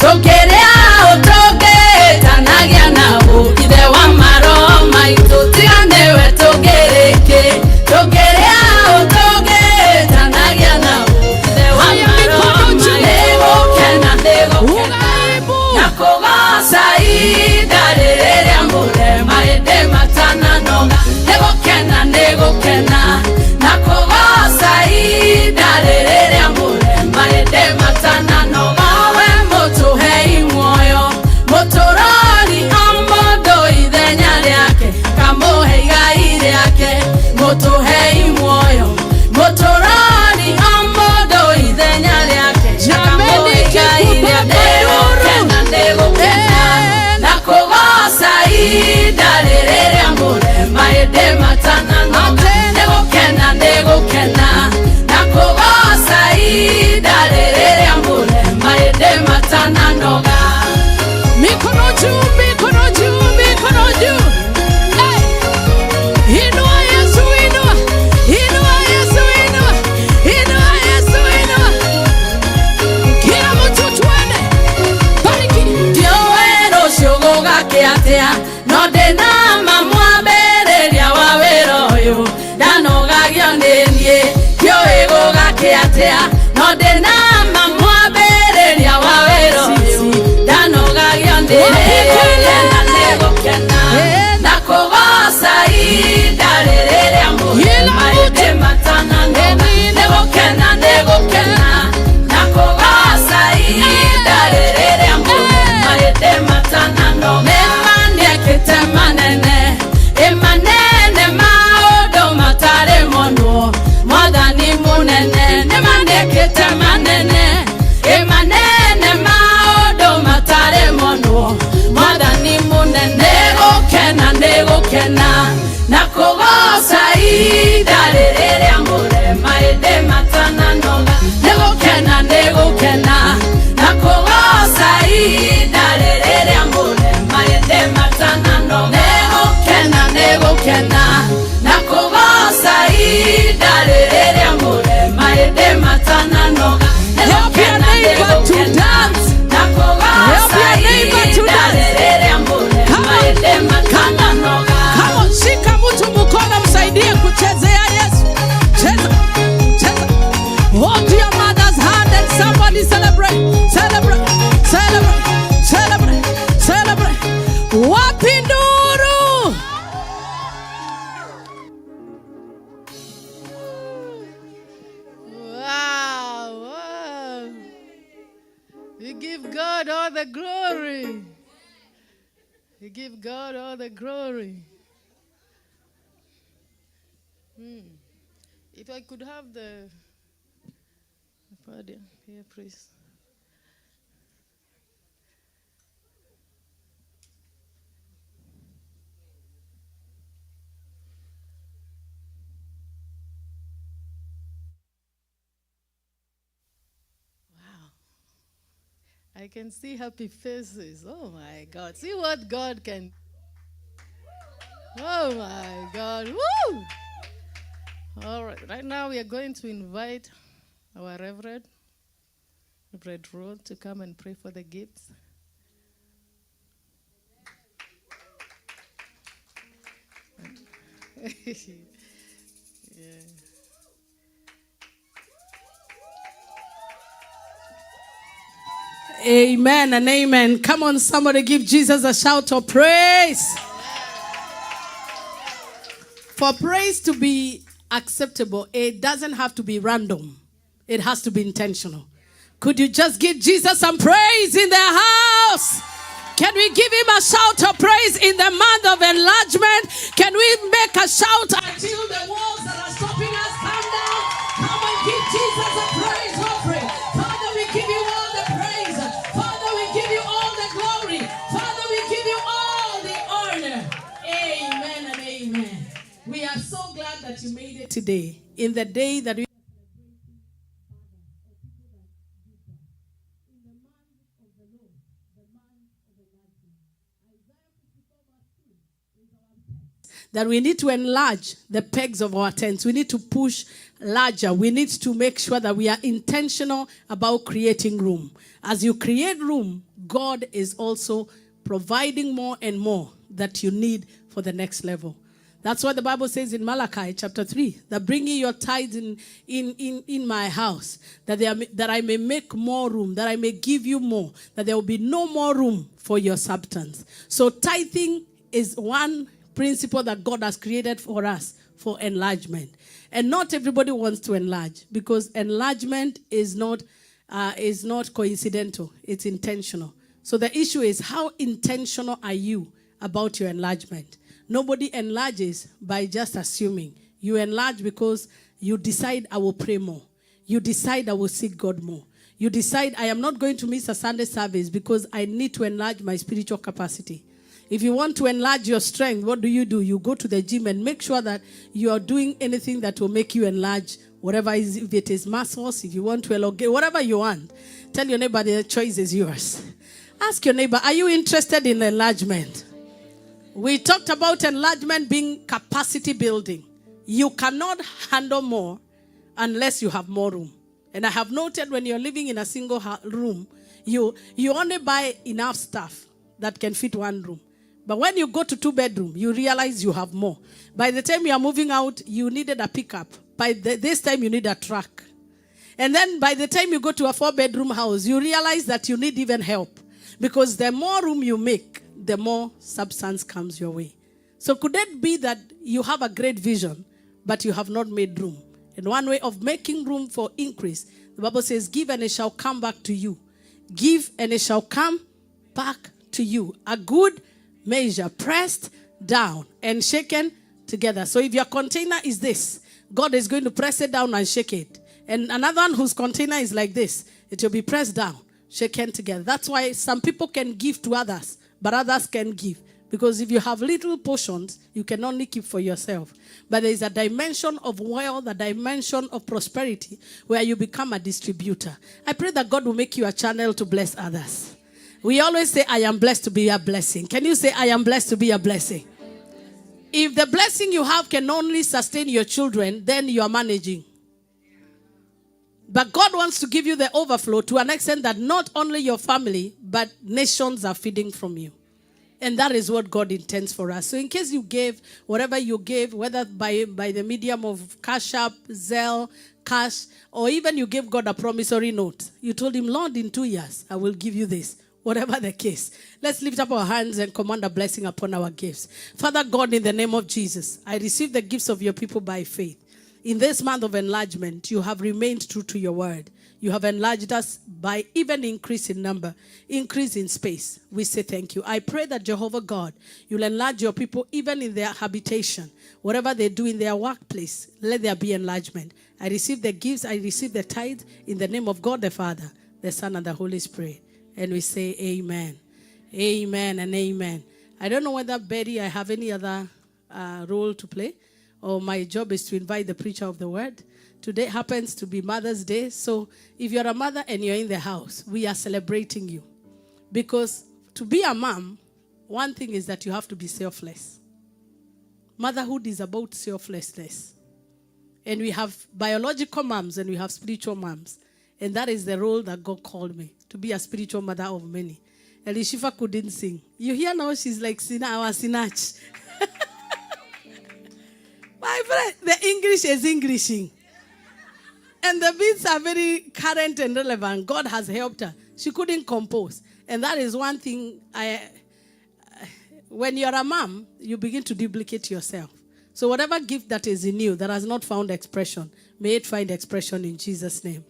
[SPEAKER 1] tũngĩrĩa ũtũngĩtanagia nao ithe wa maroho maitũ tiganewe tũngĩrĩkĩ tũngĩrĩa ũtũngĩtanagia nao ithe wa maroho maitũ negũkena na kugoca ihinda rĩrĩ rĩa mũthenya mahĩndĩ matananoga negũkena na kugoca ihinda rĩrĩ rĩa mũthenya mahĩndĩ matananoga we mũtũhei muoyo mũtũrori o mũndũ ithenya rĩake kamũhe igai rĩake mũtũhei muoyo mũtũrori o mũndũ ithenya rĩake kamũhe igai rĩake negũkena na kugoca ihinda rĩrĩ rĩa mũthenya mahĩndĩ matananoga negũkena na kugoca ihinda rĩrĩ rĩa mũthenya mahĩndĩ matananoga mikono juu mikono juu mikono juu hey! Inua Yesu inua inua Yesu inua inua Yesu inua kila mtu twende bariki ndio wero ciogoga kĩatea no ndĩna mamwambĩrĩria wa wĩra ũyũ ndanogagio nĩ niĩ kĩũĩ gũgakĩatea no ndĩna mamwambĩrĩria wa wĩra ũyũ ndanogagio nĩ negũkena na kugoca ihinda rĩrĩ rĩa mũthenya mahĩndĩ matananoga negũkena na kugoca ihinda rĩrĩ rĩa mũthenya mahĩndĩ matananoga nĩmanĩkĩte manene ĩmanene maũndũ matarĩ monwo mwathani mũnene nĩmanĩkĩte manene ĩmanene maũndũ matarĩ monwo mwathani mũnene negũkena na kugoca ihinda rĩrĩ rĩa mũthenya mahĩndĩ matananoga negũkena na kugoca ihinda rĩrĩ rĩa mũthenya mahĩndĩ matananoga negũkena na kugoca ihinda rĩrĩ rĩa mũthenya mahĩndĩ matananoga negũkena na kugoca ihinda rĩrĩ rĩa mũthenya mahĩndĩ matananoga. Come on, shika mtu mkono msaidie kuchezea Yesu. Cheza, cheza. Hold your mother's hand and somebody celebrate. Celebrate, celebrate, celebrate, celebrate. Wapi nduru?
[SPEAKER 2] Wow, wow. We give God all the glory. We give God all the glory. If I could have the podium here, please. I can see happy faces. Oh my God. See what God can. Oh my God. Woo! All right. Right now we are going to invite our Rev Ruth to come and pray for the gifts. Yeah.
[SPEAKER 1] Amen and amen. Come on, somebody give Jesus a shout of praise. For praise to be acceptable, it doesn't have to be random. It has to be intentional. Could you just give Jesus some praise in the house? Can we give him a shout of praise in the month of enlargement? Can we make a shout until the walls that are stopping us come down? Come and give Jesus a praise offering. Father, we give you all the praise. Father, we give you all the glory. Father, we give you all the honor. Amen and amen. We are so glad that you made it today. In the day that we
[SPEAKER 2] that we need to enlarge the pegs of our tents. We need to push larger. We need to make sure that we are intentional about creating room. As you create room, God is also providing more and more that you need for the next level. That's what the Bible says in Malachi chapter 3, that bring ye your tithes in my house, that I may make more room, that I may give you more, that there will be no more room for your substance. So tithing is one principle that God has created for us for enlargement. And not everybody wants to enlarge, because enlargement is not coincidental, it's intentional. So the issue is, how intentional are you about your enlargement? Nobody enlarges by just assuming. You enlarge because you decide, I will pray more. You decide, I will seek God more. You decide, I am not going to miss a Sunday service because I need to enlarge my spiritual capacity. If you want to enlarge your strength, what do? You go to the gym and make sure that you are doing anything that will make you enlarge, whatever is, if it is muscles, if you want to elongate, whatever you want. Tell your neighbor the choice is yours. Ask your neighbor, are you interested in enlargement? We talked about enlargement being capacity building. You cannot handle more unless you have more room. And I have noted when you're living in a single room, you only buy enough stuff that can fit one room. But when you go to 2-bedroom, you realize you have more. By the time you are moving out, you needed a pickup. By this time, you need a truck. And then by the time you go to a 4-bedroom house, you realize that you need even help. Because the more room you make, the more substance comes your way. So could it be that you have a great vision, but you have not made room? And one way of making room for increase, the Bible says, give and it shall come back to you. Give and it shall come back to you. A good measure, pressed down and shaken together. So if your container is this, God is going to press it down and shake it. And another one whose container is like this, it will be pressed down, shaken together. That's why some people can give to others, but others can give. Because if you have little portions, you can only keep for yourself. But there is a dimension of wealth, a dimension of prosperity, where you become a distributor. I pray that God will make you a channel to bless others. We always say, I am blessed to be a blessing. Can you say, I am blessed to be a blessing? If the blessing you have can only sustain your children, then you are managing. But God wants to give you the overflow to an extent that not only your family, but nations are feeding from you. And that is what God intends for us. So in case you gave, whatever you gave, whether by the medium of Cash App, Zelle, cash, or even you gave God a promissory note. You told him, Lord, in 2 years, I will give you this. Whatever the case. Let's lift up our hands and command a blessing upon our gifts. Father God, in the name of Jesus, I receive the gifts of your people by faith. In this month of enlargement, you have remained true to your word. You have enlarged us by even increase in number, increase in space. We say thank you. I pray that Jehovah God, you'll enlarge your people even in their habitation. Whatever they do in their workplace, let there be enlargement. I receive the gifts, I receive the tithe in the name of God the Father, the Son, and the Holy Spirit. And we say amen. Amen and amen. I don't know whether, Betty, I have any other role to play, or my job is to invite the preacher of the word. Today happens to be Mother's Day. So if you're a mother and you're in the house, we are celebrating you. Because to be a mom, one thing is that you have to be selfless. Motherhood is about selflessness. And we have biological moms and we have spiritual moms. And that is the role that God called me, to be a spiritual mother of many. Elishifa couldn't sing. You hear now she's like our Sinach. My friend, the English is Englishing. And the beats are very current and relevant. God has helped her. She couldn't compose. And that is one thing, when you're a mom, you begin to duplicate yourself. So whatever gift that is in you that has not found expression, may it find expression in Jesus' name.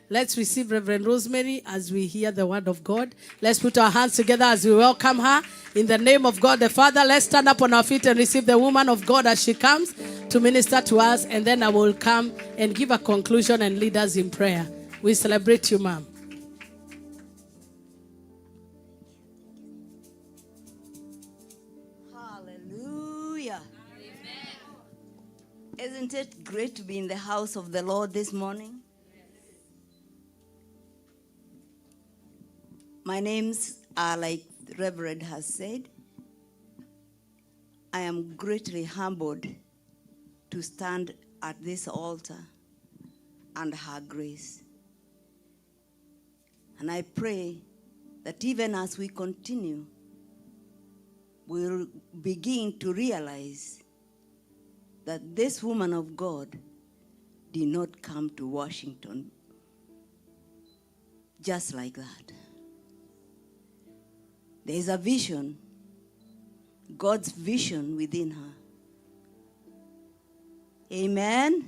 [SPEAKER 2] Let's receive Reverend Rosemary as we hear the word of God. Let's put our hands together as we welcome her. In the name of God the Father, let's stand up on our feet and receive the woman of God as she comes to minister to us. And then I will come and give a conclusion and lead us in prayer. We celebrate you, ma'am.
[SPEAKER 14] Hallelujah. Amen. Isn't it great to be in the house of the Lord this morning? My names are, like the Reverend has said, I am greatly humbled to stand at this altar under her grace. And I pray that even as we continue, we'll begin to realize that this woman of God did not come to Washington just like that. There is a vision, God's vision within her. Amen.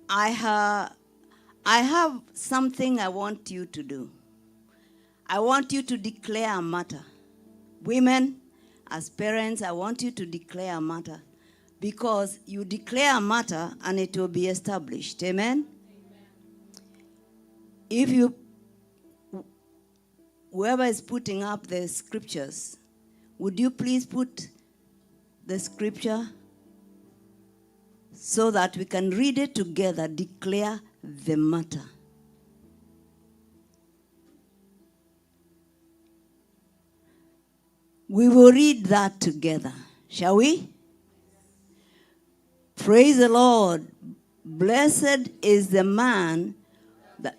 [SPEAKER 14] I have something I want you to do. I want you to declare a matter. Women, as parents, I want you to declare a matter, because you declare a matter and it will be established. Amen? If you, whoever is putting up the scriptures, would you please put the scripture so that we can read it together, declare the matter. We will read that together, shall we? Praise the Lord. Blessed is the man that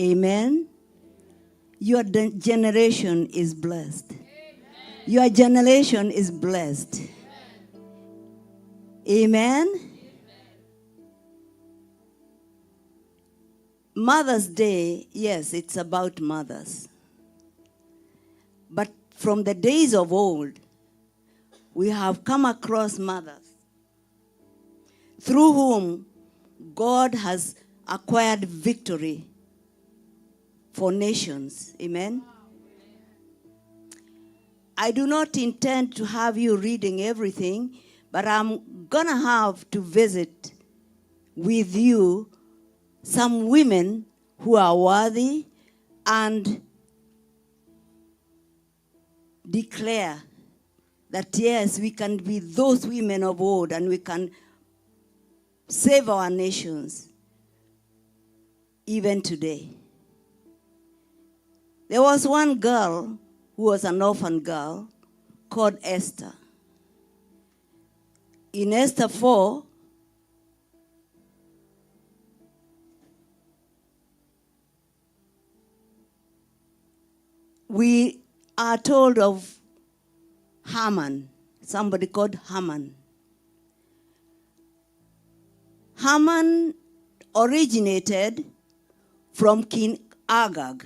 [SPEAKER 14] Amen. Your generation is blessed. Your generation is blessed. Amen. Mother's Day, yes, it's about mothers. But from the days of old, we have come across mothers through whom God has acquired victory for nations. Amen. I do not intend to have you reading everything, but I'm gonna have to visit with you some women who are worthy and declare that yes, we can be those women of old and we can save our nations even today. There was one girl who was an orphan girl called Esther. In Esther 4, we are told of Haman, somebody called Haman. Haman originated from King Agag.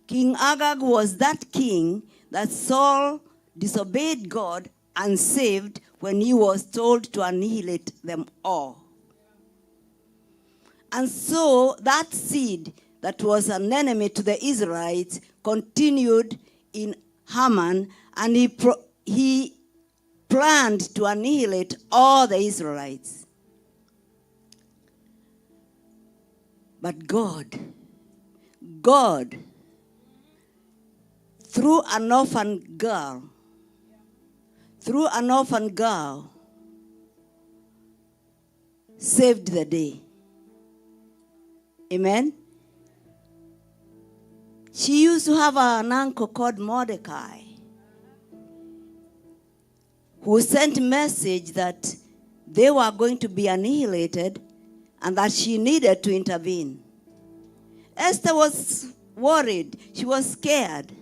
[SPEAKER 14] King Agag was that king that Saul disobeyed God and saved when he was told to annihilate them all. And so that seed that was an enemy to the Israelites continued in Haman, and he planned to annihilate all the Israelites. But God, through an orphan girl, saved the day. Amen? She used to have an uncle called Mordecai who sent a message that they were going to be annihilated and that she needed to intervene. Esther was worried. She was scared.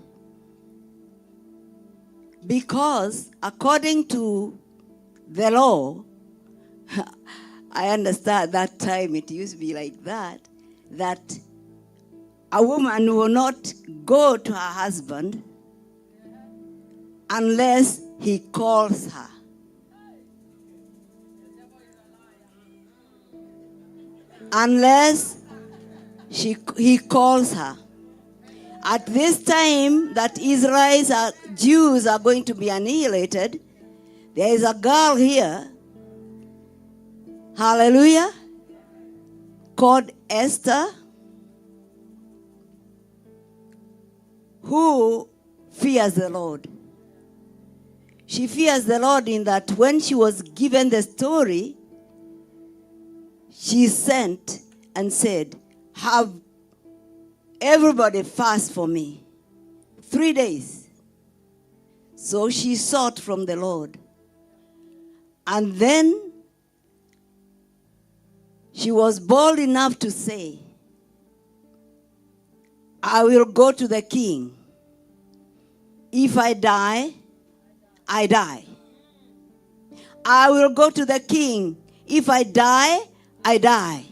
[SPEAKER 14] Because according to the law, I understand that time it used to be like that a woman will not go to her husband unless he calls her. Unless he calls her. At this time that Jews are going to be annihilated, there is a girl here, hallelujah, called Esther, who fears the Lord. She fears the Lord in that when she was given the story, she sent and said, have everybody fast for me 3 days. So she sought from the Lord. And then she was bold enough to say, I will go to the king. If I die, I die. I will go to the king. If I die, I die.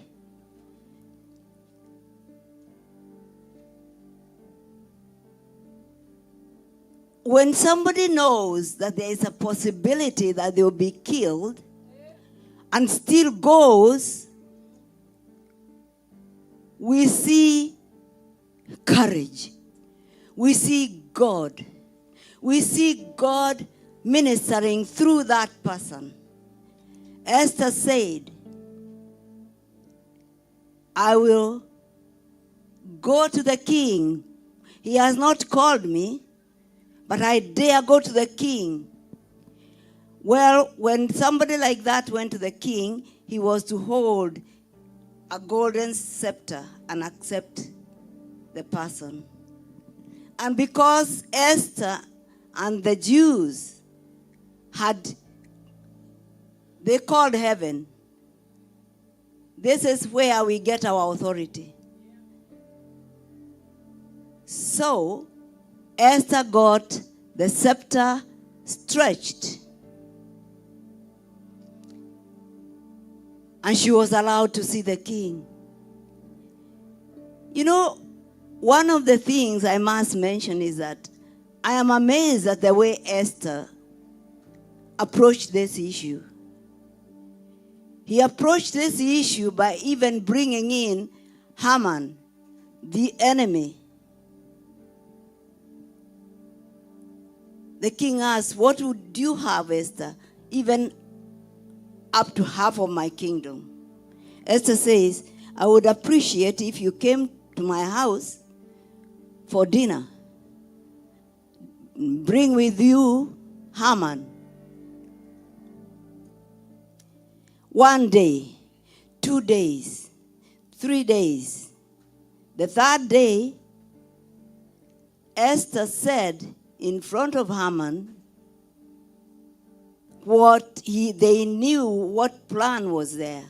[SPEAKER 14] When somebody knows that there is a possibility that they will be killed and still goes, we see courage. We see God. We see God ministering through that person. Esther said, I will go to the king. He has not called me, but I dare go to the king. Well, when somebody like that went to the king, he was to hold a golden scepter and accept the person. And because Esther and the Jews they called heaven. This is where we get our authority. So, Esther got the scepter stretched. And she was allowed to see the king. You know, one of the things I must mention is that I am amazed at the way Esther approached this issue. He approached this issue by even bringing in Haman, the enemy. The king asked, what would you have, Esther? Even up to half of my kingdom. Esther says, I would appreciate if you came to my house for dinner. Bring with you Haman. 1 day, 2 days, 3 days. The third day, Esther said in front of Haman they knew what plan was there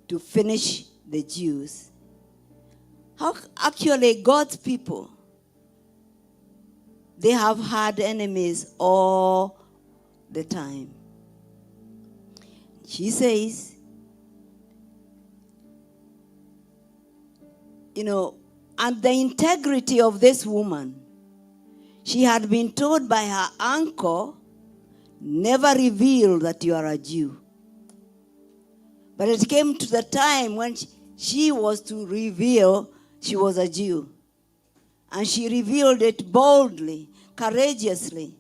[SPEAKER 14] to finish the Jews. Actually, God's people, they have had enemies all the time. She says, and the integrity of this woman, she had been told by her uncle, never reveal that you are a Jew. But it came to the time when she was to reveal she was a Jew. And she revealed it boldly, courageously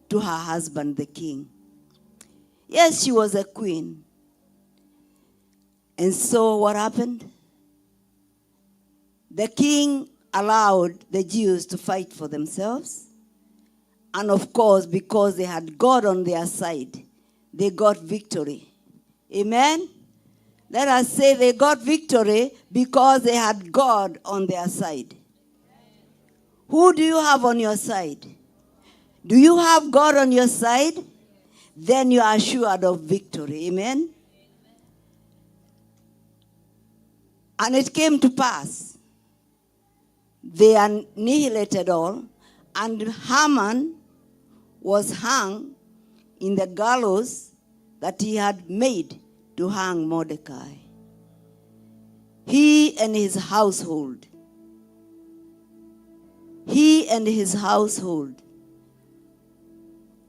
[SPEAKER 14] to her husband, the king. Yes, she was a queen. And so what happened? The king allowed the Jews to fight for themselves. And of course, because they had God on their side, they got victory. Amen? Let us say they got victory because they had God on their side. Who do you have on your side? Do you have God on your side? Then you are assured of victory. Amen? And it came to pass. They annihilated all, and Haman was hung in the gallows that he had made to hang Mordecai. He and his household. He and his household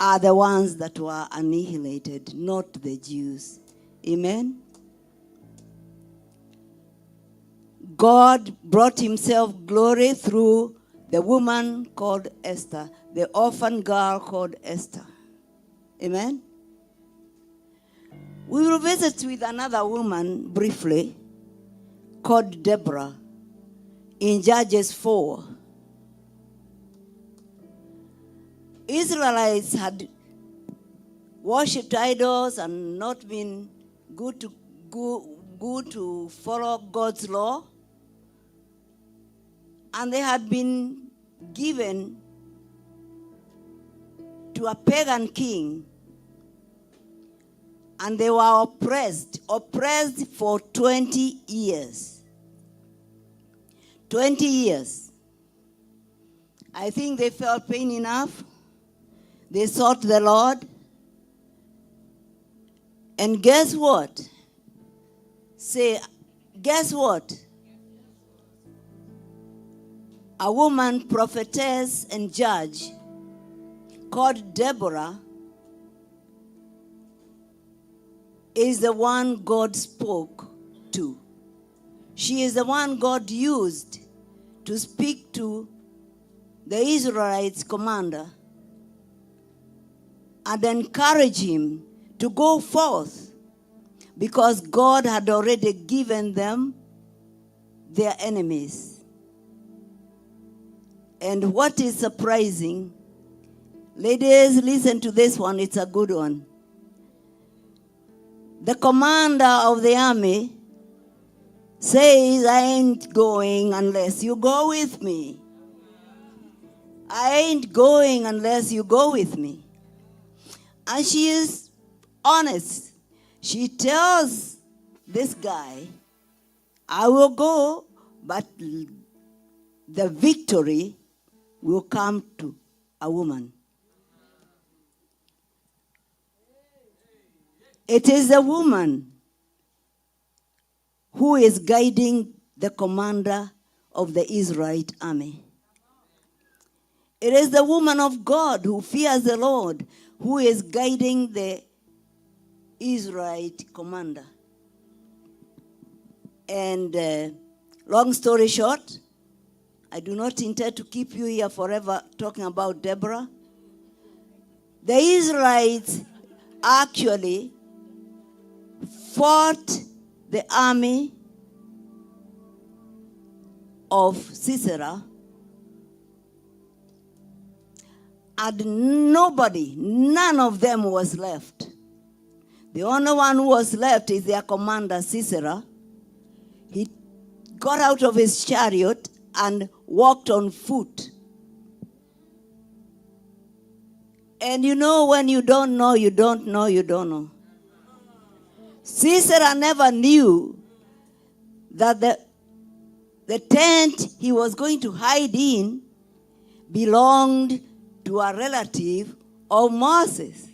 [SPEAKER 14] are the ones that were annihilated, not the Jews. Amen? God brought himself glory through the woman called Esther, the orphan girl called Esther. Amen? We will visit with another woman briefly called Deborah in Judges 4. Israelites had worshipped idols and not been good to follow God's law. And they had been given to a pagan king. And they were oppressed for 20 years. 20 years. I think they felt pain enough. They sought the Lord. And guess what? Guess what? A woman, prophetess and judge called Deborah is the one God spoke to. She is the one God used to speak to the Israelites' commander and encourage him to go forth because God had already given them their enemies. And what is surprising, ladies, listen to this one, it's a good one. The commander of the army says, I ain't going unless you go with me. I ain't going unless you go with me. And she is honest. She tells this guy, I will go, but the victory will come to a woman. It is the woman who is guiding the commander of the Israelite army. It is the woman of God who fears the Lord who is guiding the Israelite commander. And long story short, I do not intend to keep you here forever talking about Deborah. The Israelites actually fought the army of Sisera, and none of them was left. The only one who was left is their commander, Sisera. He got out of his chariot and walked on foot. And you know, when you don't know, you don't know, you don't know. Sisera never knew that the tent he was going to hide in belonged to a relative of Moses.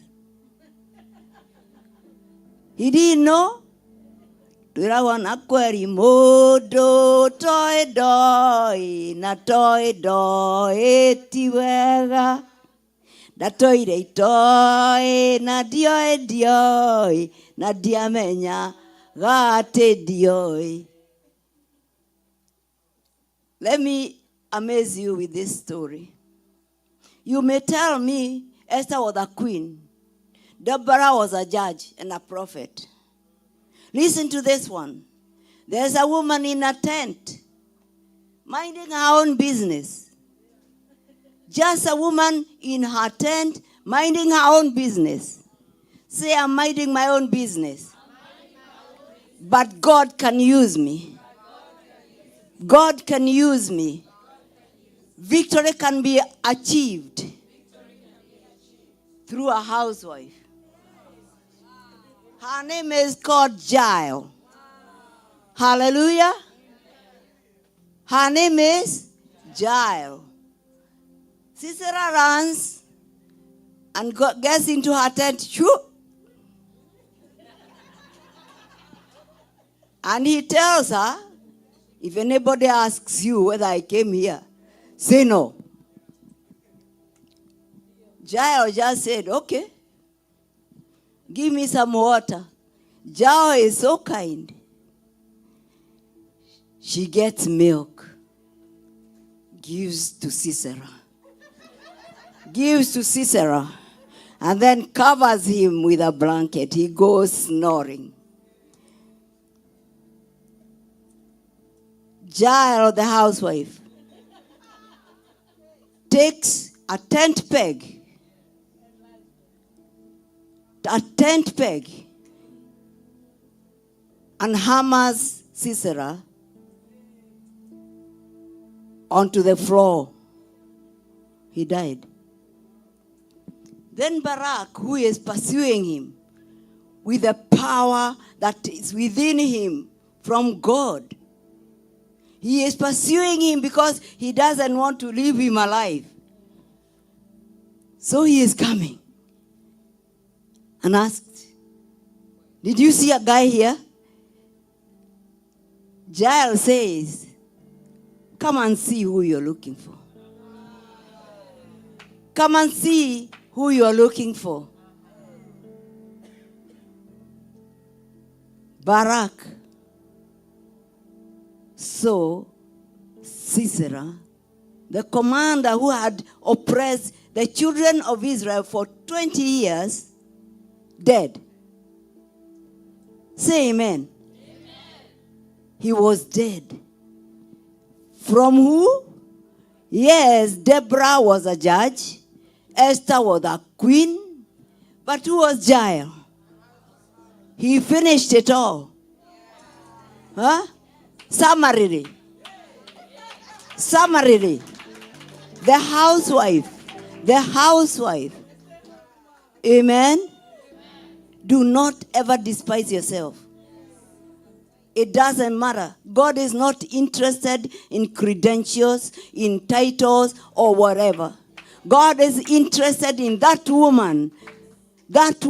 [SPEAKER 14] He didn't know. Twirawana modo toe doi na toe doi tiwega da toire toi na dioi na diamenya gate dioi. Let me amaze you with this story. You may tell me Esther was a queen, Deborah was a judge and a prophet. Listen to this one. There's a woman in a tent, minding her own business. Just a woman in her tent, minding her own business. Say, I'm minding my own business. But God can use me. God can use me. Victory can be achieved through a housewife. Her name is called 𝐒𝐄𝐑. Hallelujah. Her name is 𝐒𝐑. Sisera runs and gets into her tent. Shoo! And he tells her, if anybody asks you whether I came here, say no. 𝐒𝐑 just said, okay. Give me some water. 𝐒𝐑 is so kind. She gets milk. Gives to Sisera. Gives to Sisera. And then covers him with a blanket. He goes snoring. 𝐒𝐑, the housewife, takes a tent peg a tent peg and hammers Sisera onto the floor. He died. Then Barak, who is pursuing him with the power that is within him from God, he is pursuing him because he doesn't want to leave him alive. So he is coming and asked, did you see a guy here? Jael says, come and see who you're looking for. Come and see who you're looking for. Barak saw Sisera, the commander who had oppressed the children of Israel for 20 years, dead. Say amen. He was dead. From who? Yes, Deborah was a judge. Esther was a queen. But who was Jael? He finished it all. Huh? Summarily. Summarily. The housewife. The housewife. Amen? Do not ever despise yourself. It doesn't matter. God is not interested in credentials, in titles, or whatever. God is interested in that woman that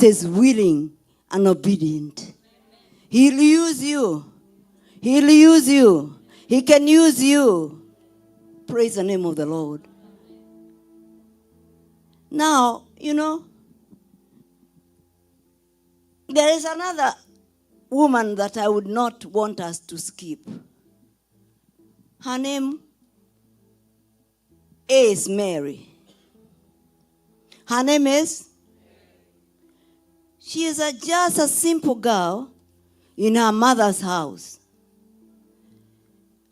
[SPEAKER 14] is willing and obedient. He'll use you. He'll use you. He can use you. Praise the name of the Lord. Now, there is another woman that I would not want us to skip. Her name is Mary. Her name is? She is just a simple girl in her mother's house.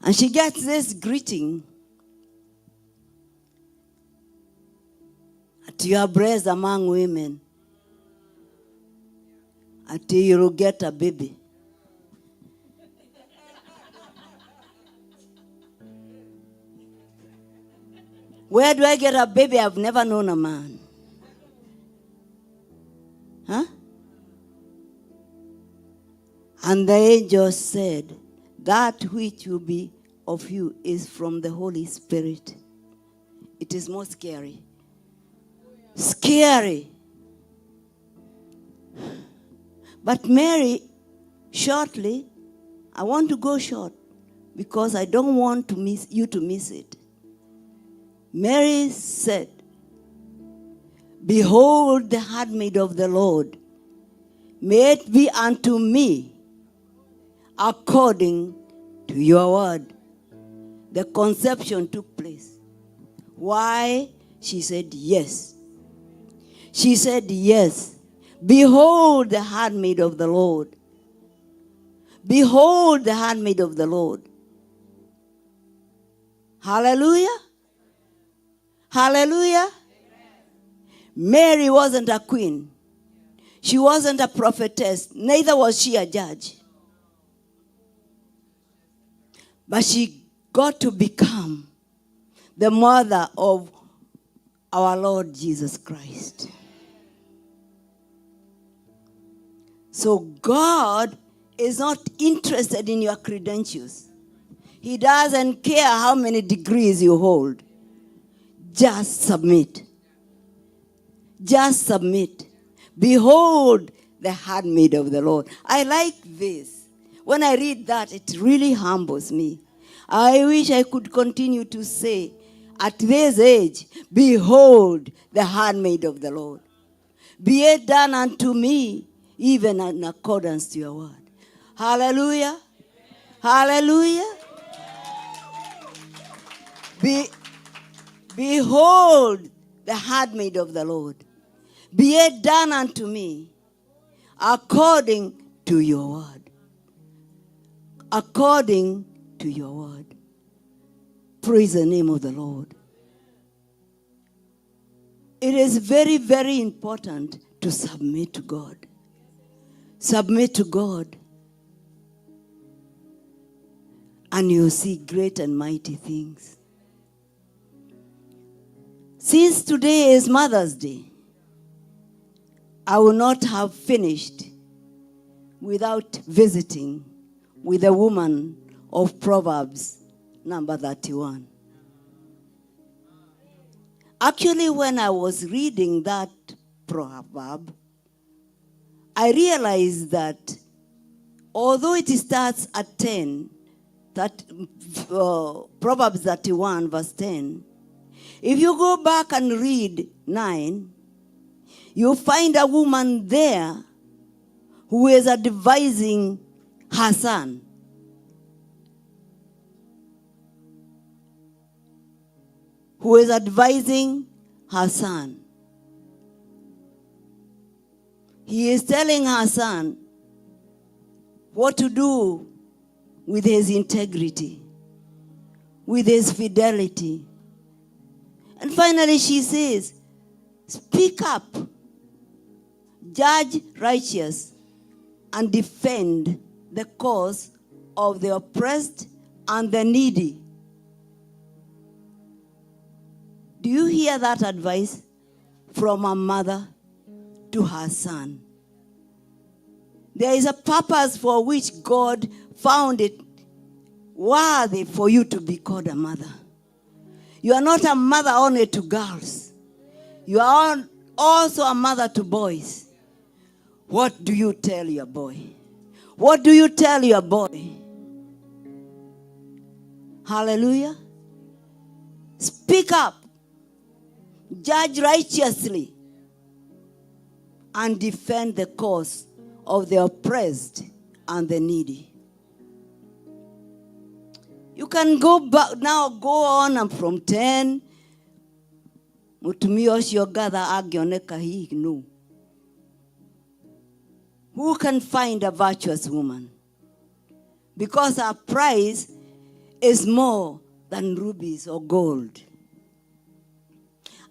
[SPEAKER 14] And she gets this greeting. At your breast among women, until you'll get a baby. Where do I get a baby? I've never known a man. Huh? And the angel said, that which will be of you is from the Holy Spirit. It is more scary. Scary. But Mary, shortly, I want to go short because I don't want you to miss it. Mary said, behold the handmaid of the Lord, may it be unto me according to your word. The conception took place. Why? She said yes. She said yes. Behold the handmaid of the Lord. Behold the handmaid of the Lord. Hallelujah. Hallelujah. Mary wasn't a queen. She wasn't a prophetess. Neither was she a judge. But she got to become the mother of our Lord Jesus Christ. So God is not interested in your credentials. He doesn't care how many degrees you hold. Just submit. Just submit. Behold the handmaid of the Lord. I like this. When I read that, it really humbles me. I wish I could continue to say, at this age, behold the handmaid of the Lord. Be it done unto me, even in accordance to your word. Hallelujah. Hallelujah. Behold the handmaid of the Lord. Be it done unto me according to your word. According to your word. Praise the name of the Lord. it is very, very important to submit to God. Submit to God. And you'll see great and mighty things. Since today is Mother's Day, I will not have finished without visiting with a woman of Proverbs number 31. Actually, when I was reading that proverb, I realized that although it starts at 10, Proverbs 31 verse 10, if you go back and read 9, you'll find a woman there who is advising her son. Who is advising her son. He is telling her son what to do with his integrity, with his fidelity. And finally she says, speak up, judge righteous, and defend the cause of the oppressed and the needy. Do you hear that advice from a mother to her son? There is a purpose for which God found it worthy for you to be called a mother. You are not a mother only to girls. You are also a mother to boys. What do you tell your boy? What do you tell your boy? Hallelujah. Speak up. Judge righteously. And defend the cause of the oppressed and the needy. You can go back now, go on and from 10. Who can find a virtuous woman? Because her price is more than rubies or gold.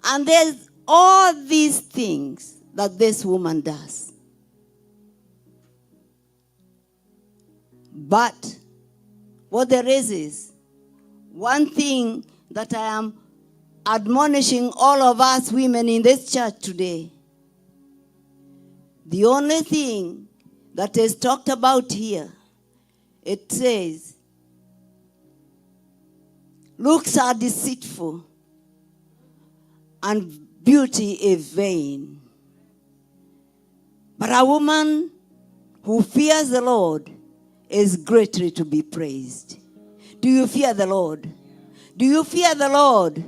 [SPEAKER 14] And there's all these things that this woman does. But what there is one thing that I am admonishing all of us women in this church today. The only thing that is talked about here, it says, looks are deceitful and beauty is vain. But a woman who fears the Lord is greatly to be praised. Do you fear the Lord? Do you fear the Lord?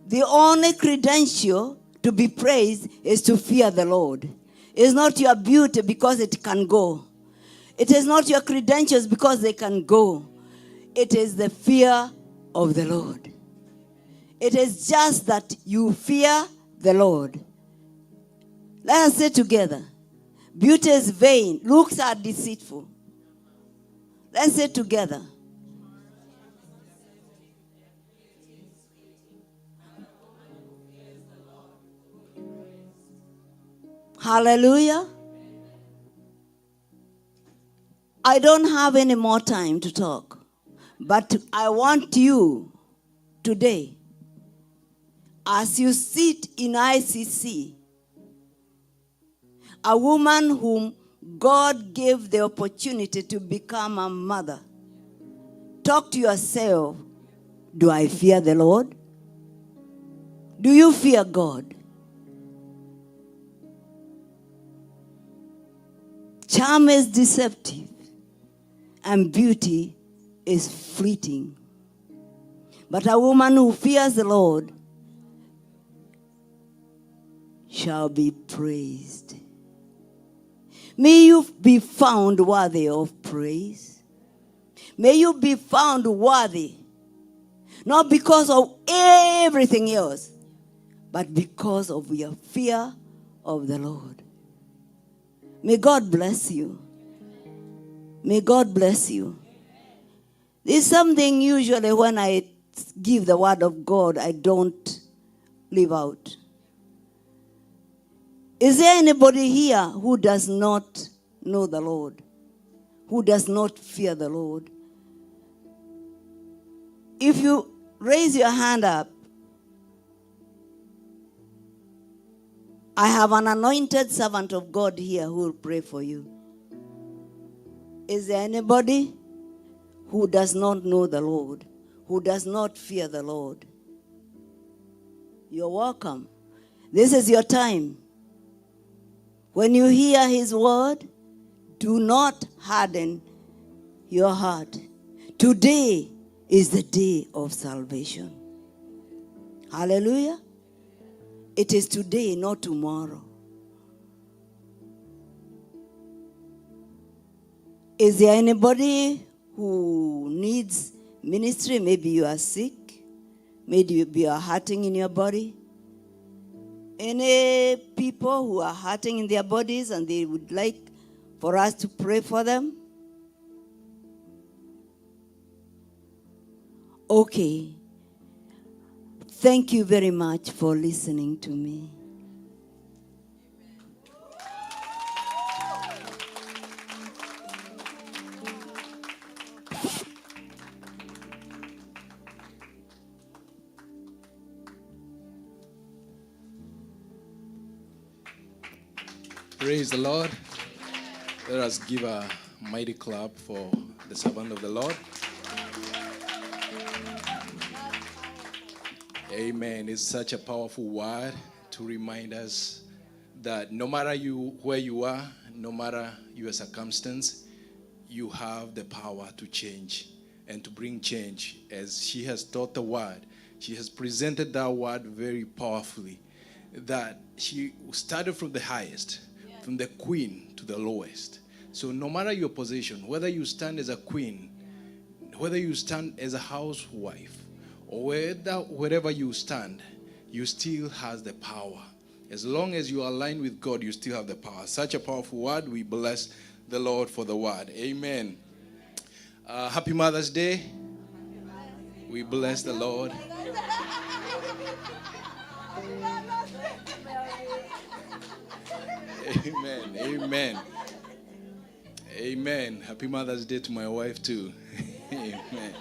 [SPEAKER 14] The only credential to be praised is to fear the Lord. It's not your beauty because it can go. It is not your credentials because they can go. It is the fear of the Lord. It is just that you fear the Lord. Let us say together. Beauty is vain. Looks are deceitful. Let's say together. Hallelujah. I don't have any more time to talk, but I want you today, as you sit in ICC, a woman whom God gave the opportunity to become a mother, talk to yourself, do I fear the Lord? Do you fear God? Charm is deceptive and beauty is fleeting. But a woman who fears the Lord shall be praised. May you be found worthy of praise. May you be found worthy, not because of everything else, but because of your fear of the Lord. May God bless you. May God bless you. There's something usually when I give the word of God, I don't live out. Is there anybody here who does not know the Lord? Who does not fear the Lord? If you raise your hand up, I have an anointed servant of God here who will pray for you. Is there anybody who does not know the Lord, who does not fear the Lord? You're welcome. This is your time. When you hear his word, do not harden your heart. Today is the day of salvation. Hallelujah. It is today, not tomorrow. Is there anybody who needs ministry? Maybe you are sick. Maybe you are hurting in your body. Any people who are hurting in their bodies and they would like for us to pray for them? Okay. Thank you very much for listening to me.
[SPEAKER 15] Praise the Lord. Let us give a mighty clap for the servant of the Lord. Amen. It's such a powerful word to remind us that no matter where you are, no matter your circumstance, you have the power to change and to bring change. As she has taught the word, she has presented that word very powerfully, that she started from the highest, from the queen to the lowest. So no matter your position, whether you stand as a queen, whether you stand as a housewife, or wherever you stand, you still has the power. As long as you are aligned with God, you still have the power. Such a powerful word. We bless the Lord for the word. Amen. Happy Mother's Day. We bless the Lord. Amen. Amen. Amen. Happy Mother's Day to my wife too. Amen.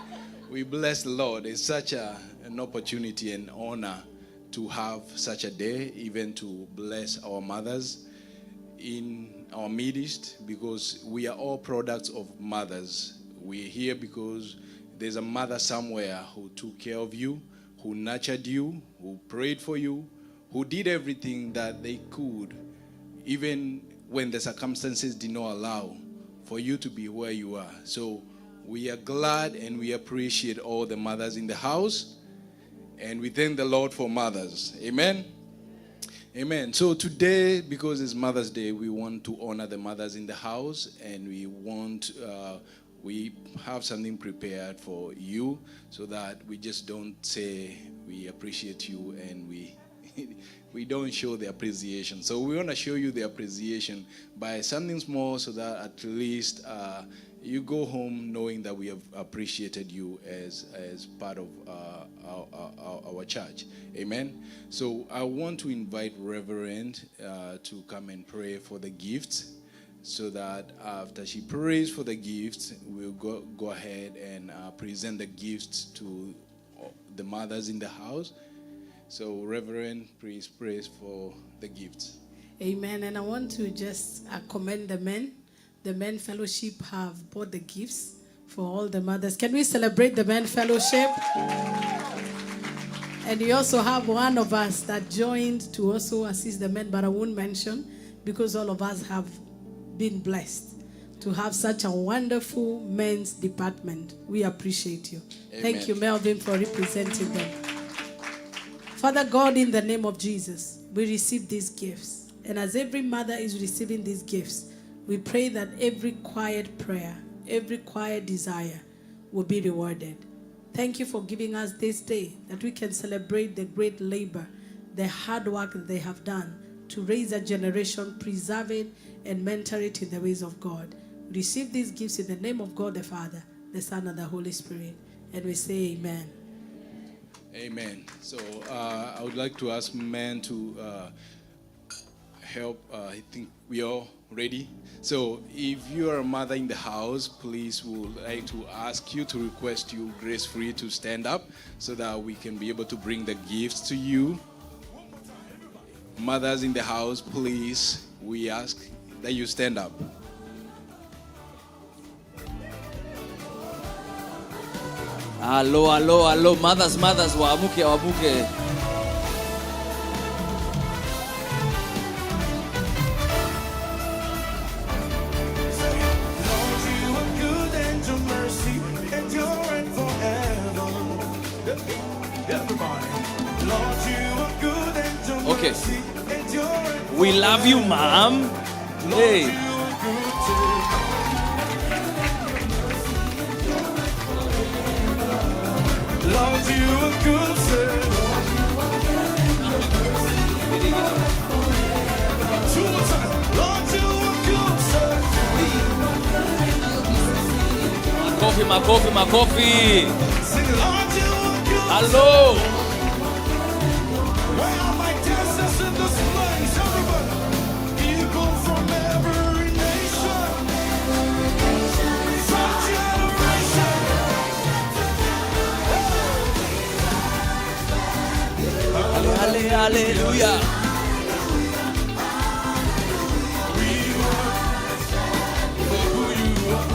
[SPEAKER 15] We bless the Lord. It's such an opportunity and honor to have such a day, even to bless our mothers in our midst, because we are all products of mothers. We're here because there's a mother somewhere who took care of you, who nurtured you, who prayed for you, who did everything that they could, even when the circumstances did not allow for you to be where you are. So we are glad and we appreciate all the mothers in the house. And we thank the Lord for mothers. Amen? Amen. So today, because it's Mother's Day, we want to honor the mothers in the house. And we have something prepared for you so that we just don't say we appreciate you and we don't show the appreciation. So we want to show you the appreciation by something small so that at least you go home knowing that we have appreciated you as part of our church. Amen. So I want to invite Reverend to come and pray for the gifts, so that after she prays for the gifts, we'll go ahead and present the gifts to the mothers in the house. So Reverend, please pray for the gifts.
[SPEAKER 8] Amen. And I want to just commend the men. The men fellowship have bought the gifts for all the mothers. Can we celebrate the men fellowship? And we also have one of us that joined to also assist the men, but I won't mention because all of us have been blessed to have such a wonderful men's department. We appreciate you.
[SPEAKER 15] Amen.
[SPEAKER 8] Thank you, Melvin, for representing them. Father God, in the name of Jesus, we receive these gifts. And as every mother is receiving these gifts, we pray that every quiet prayer, every quiet desire will be rewarded. Thank you for giving us this day that we can celebrate the great labor, the hard work that they have done to raise a generation, preserve it, and mentor it in the ways of God. Receive these gifts in the name of God the Father, the Son, and the Holy Spirit. And we say amen.
[SPEAKER 15] Amen. So I would like to ask men to help. I think we are ready. So if you are a mother in the house, please would like to ask you to request you gracefully to stand up so that we can be able to bring the gifts to you. Mothers in the house, please, we ask that you stand up.
[SPEAKER 3] Hello, hello, hello. Mothers, waamuke, waamuke. Okay. We love you, Mom. Hey.
[SPEAKER 16] Lord, you are good, sir. Two more times. Lord, you are good, sir.
[SPEAKER 3] My coffee.
[SPEAKER 16] Sing, Lord, you are good.
[SPEAKER 3] Hello.
[SPEAKER 16] Where are my dancers in this place? Everybody. People from every nation. From generation.
[SPEAKER 3] Hallelujah.
[SPEAKER 16] We work for who you are.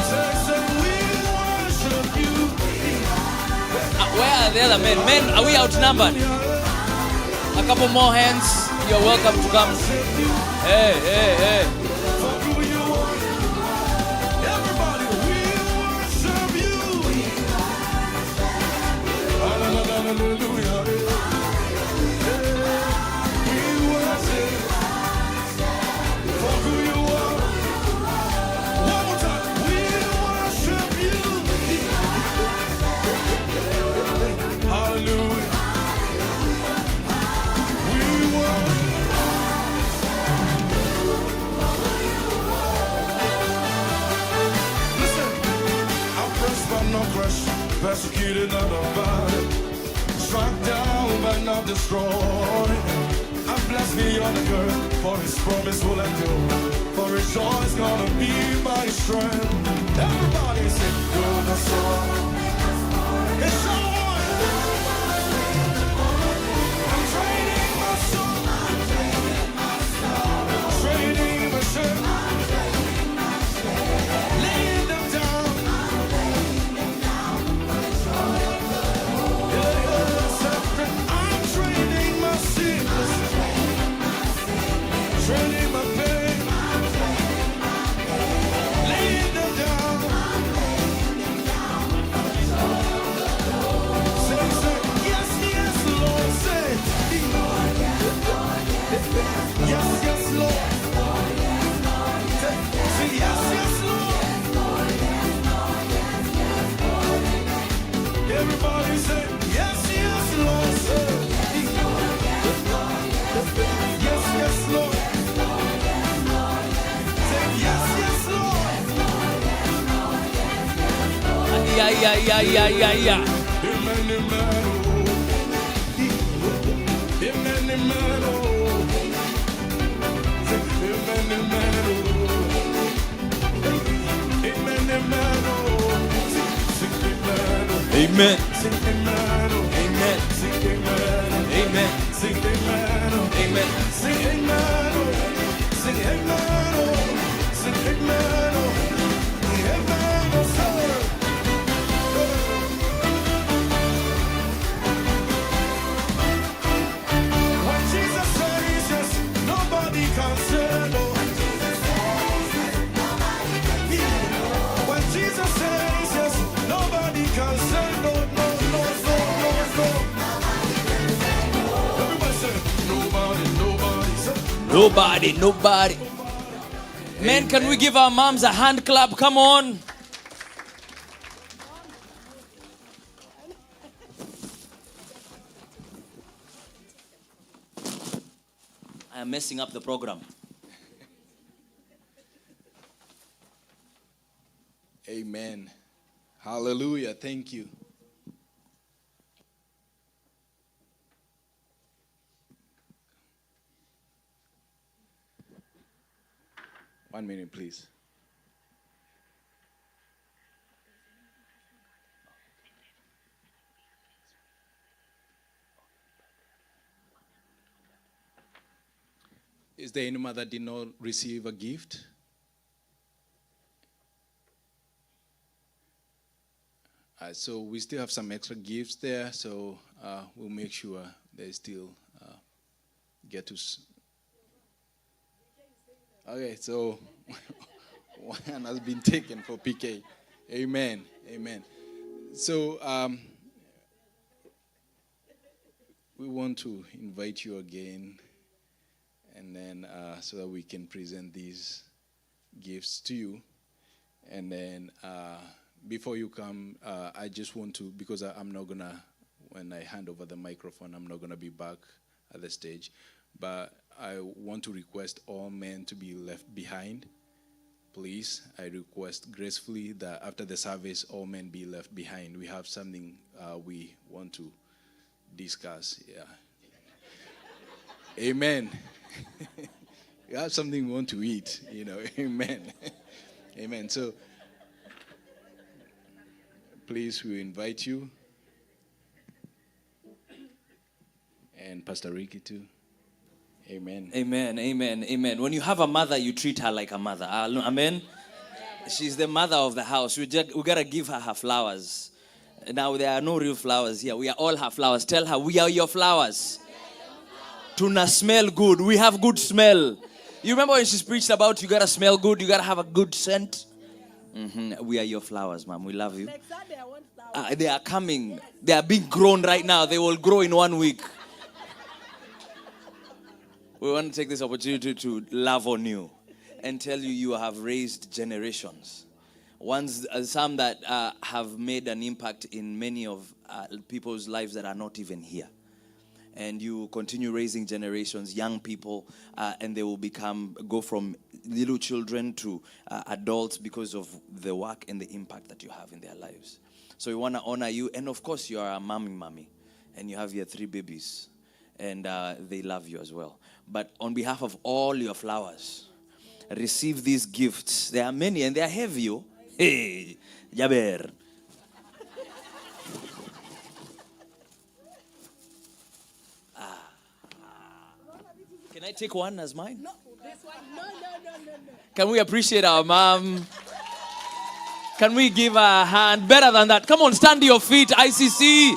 [SPEAKER 16] Say, we worship you.
[SPEAKER 3] Where are the other men? Men, are we outnumbered? A couple more hands. You're welcome to come. Hey.
[SPEAKER 16] For who you are. Everybody, we worship you. Hallelujah. We worship for who you are. One more time. We worship you. Hallelujah. We worship. Listen, I'm pressed but not crushed, persecuted not abandoned, struck down but not destroyed. I'm blessed beyond the curse, for His promise will endure. For His joy is gonna be my strength. Everybody sing, goodness, it's so I'm training my soul. Training my soul. Laying them down. I'm training my sickness. Training my pain. Laying them down. Say, yes, yes, Lord. Say, yes, yes, Lord. Say, yes, yes, Lord. Everybody say, yes, yes, Lord. Say, yes, yes, Lord. Say, yes, yes, Lord.
[SPEAKER 3] Yeah.
[SPEAKER 16] Amen, amen, oh. Amen, amen, oh. Say, amen, amen, oh. Amen, amen, oh. Sing amen, oh.
[SPEAKER 3] Amen.
[SPEAKER 16] Sing amen, oh.
[SPEAKER 3] Amen.
[SPEAKER 16] Sing amen, oh.
[SPEAKER 3] Amen.
[SPEAKER 16] Sing amen, oh.
[SPEAKER 3] Amen.
[SPEAKER 16] Sing amen, oh. Sing amen, oh. Sing amen, oh. Sing amen, oh, sir. When Jesus says yes, nobody can say no. When Jesus says yes, nobody can say no, no, no, no, no, no. Everybody say,
[SPEAKER 3] Nobody. Men, can we give our moms a hand clap? Come on. I am messing up the program.
[SPEAKER 15] Amen. Hallelujah. Thank you. 1 minute, please. Is there any mother that did not receive a gift? So we still have some extra gifts there, so we'll make sure they still get to. Okay, so one has been taken for PK. Amen. Amen. So we want to invite you again, and then so that we can present these gifts to you. And then before you come, I just want to, because I'm not going to, when I hand over the microphone, I'm not going to be back at the stage. But I want to request all men to be left behind. Please, I request gracefully that after the service, all men be left behind. We have something we want to discuss. Yeah. Amen. We have something we want to eat, you know. Amen. Amen. So, please, we invite you. And Pastor Ricky too. Amen.
[SPEAKER 3] Amen, amen, amen. When you have a mother, you treat her like a mother. Amen. She's the mother of the house. We got to give her her flowers. Now, there are no real flowers here. We are all her flowers. Tell her, we are your flowers. Tuna smell good. We have good smell. You remember when she's preached about you got to smell good, you got to have a good scent? Mm-hmm. We are your flowers, ma'am. We love you. They are coming. They are being grown right now. They will grow in 1 week. We want to take this opportunity to love on you and tell you you have raised generations. Some that have made an impact in many of people's lives that are not even here. And you continue raising generations, young people, and they will go from little children to adults because of the work and the impact that you have in their lives. So we want to honor you. And of course, you are a mommy, and you have your 3 babies, and they love you as well. But on behalf of all your flowers, receive these gifts. There are many, and they are heavy. Oh. Hey, Jaber. Can I take one as mine?
[SPEAKER 2] No, this one. No.
[SPEAKER 3] Can we appreciate our mom? Can we give her a hand? Better than that. Come on, stand to your feet, ICC.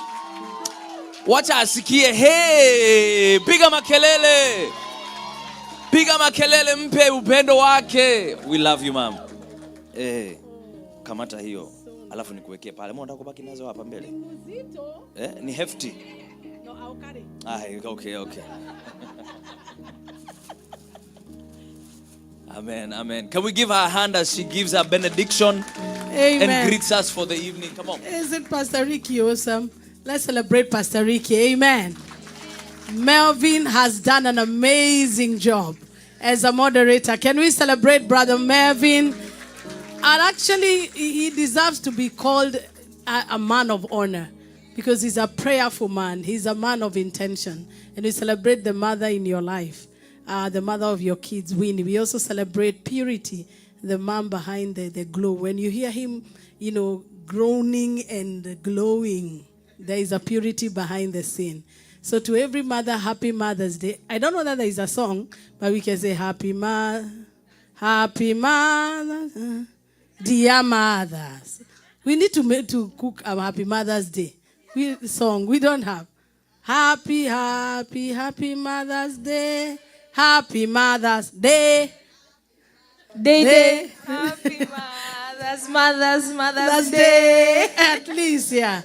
[SPEAKER 3] Watch us here. Hey, piga makelele. Piga makelele mpe upendo wake. We love you, mom. Eh, kamata hiyo. Alafu nikuwekee pale. Mbona unataka kubaki nazo hapa mbele? Ni hefty.
[SPEAKER 2] No, I'll carry.
[SPEAKER 3] Okay. Amen. Can we give her a hand as she gives her benediction?
[SPEAKER 2] Amen.
[SPEAKER 3] And greets us for the evening? Come on.
[SPEAKER 2] Isn't Pastor Ricky awesome? Let's celebrate Pastor Ricky. Amen. Melvin has done an amazing job as a moderator. Can we celebrate Brother Melvin? And actually, he deserves to be called a man of honor because he's a prayerful man. He's a man of intention. And we celebrate the mother in your life, the mother of your kids, Winnie. We also celebrate Purity, the mom behind the glow. When you hear him, groaning and glowing, there is a purity behind the scene. So to every mother, happy Mother's Day. I don't know that there is a song, but we can say happy mother, dear mothers. We need to cook our happy Mother's Day song. We don't have. Happy Mother's Day. Happy Mother's Day. Day.
[SPEAKER 4] Happy Mother's Day.
[SPEAKER 2] At least, yeah.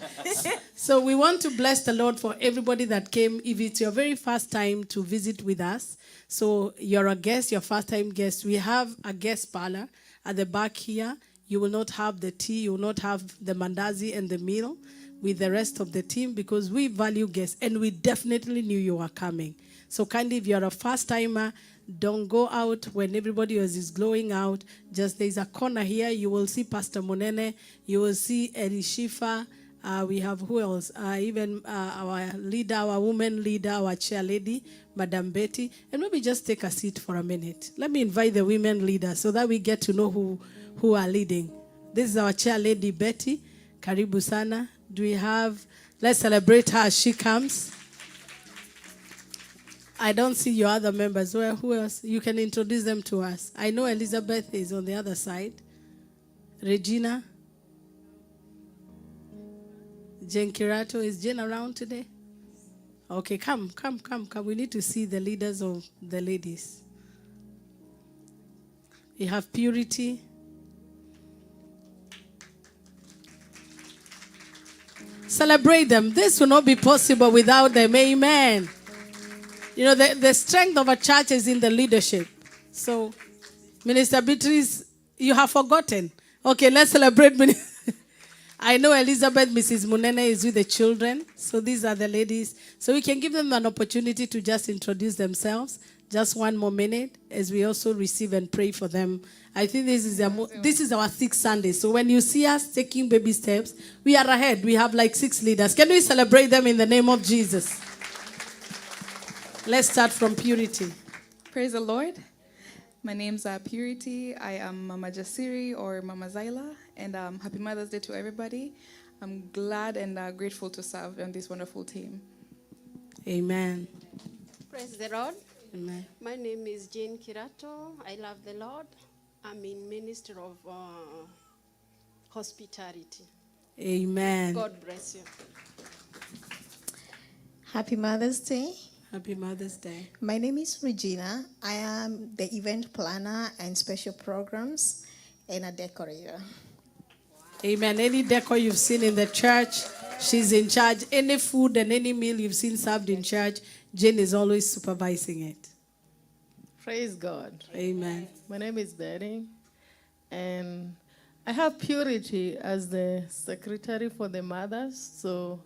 [SPEAKER 2] So we want to bless the Lord for everybody that came. If it's your very first time to visit with us, so you're a guest, your first time guest, we have a guest parlor at the back here. You will not have the tea, you will not have the mandazi and the meal with the rest of the team because we value guests and we definitely knew you were coming. So kindly, if you're a first timer, don't go out when everybody else is glowing out. Just there's a corner here. You will see Pastor Monene. You will see Elishifa.
[SPEAKER 8] We have who else? Even our leader, our woman leader, our chair lady, Madam Betty. And maybe just take a seat for a minute. Let me invite the women leaders so that we get to know who are leading. This is our chair lady, Betty. Karibu sana. Do we have, let's celebrate her as she comes. I don't see your other members. Who else? You can introduce them to us. I know Elizabeth is on the other side. Regina. 𝐒𝐄𝐑𝐃𝐄𝐒, is Jen around today? Okay, come. We need to see the leaders of the ladies. We have Purity. Celebrate them. This will not be possible without them. Amen. You know, the strength of a church is in the leadership. So, Minister Beatrice, you have forgotten. Okay, let's celebrate Minister. I know Elizabeth, Mrs. Munene is with the children. So these are the ladies. So we can give them an opportunity to just introduce themselves. Just one more minute as we also receive and pray for them. I think this is our 6th Sunday. So when you see us taking baby steps, we are ahead. We have like 6 leaders. Can we celebrate them in the name of Jesus? Let's start from Purity.
[SPEAKER 17] Praise the Lord. My name's Purity. I am Mama Jasiri or Mama Zaila. And happy Mother's Day to everybody. I'm glad and grateful to serve on this wonderful team.
[SPEAKER 8] Amen.
[SPEAKER 18] Praise the Lord.
[SPEAKER 8] Amen.
[SPEAKER 18] My name is Jane Kirato. I love the Lord. I'm in Ministry of Hospitality.
[SPEAKER 8] Amen.
[SPEAKER 18] God bless you.
[SPEAKER 19] Happy Mother's Day.
[SPEAKER 8] Happy Mother's Day.
[SPEAKER 19] My name is Regina. I am the event planner and special programs and a decorator.
[SPEAKER 8] Amen. Any decor you've seen in the church, she's in charge. Any food and any meal you've seen served in church, Jane is always supervising it.
[SPEAKER 2] Praise God.
[SPEAKER 8] Amen.
[SPEAKER 2] My name is Betty, and I have Purity as the secretary for the mothers. So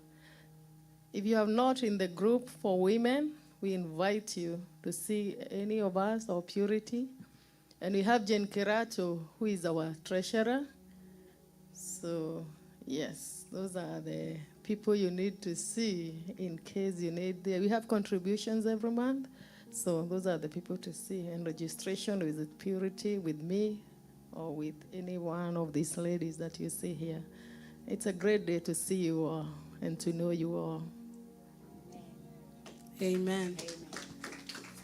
[SPEAKER 2] if you have not in the group for women, we invite you to see any of us or Purity. And we have Jane Kirato, who is our treasurer. So, yes, those are the people you need to see in case you need. We have contributions every month. So those are the people to see. And registration with Purity, with me, or with any one of these ladies that you see here. It's a great day to see you all and to know you all.
[SPEAKER 8] Amen.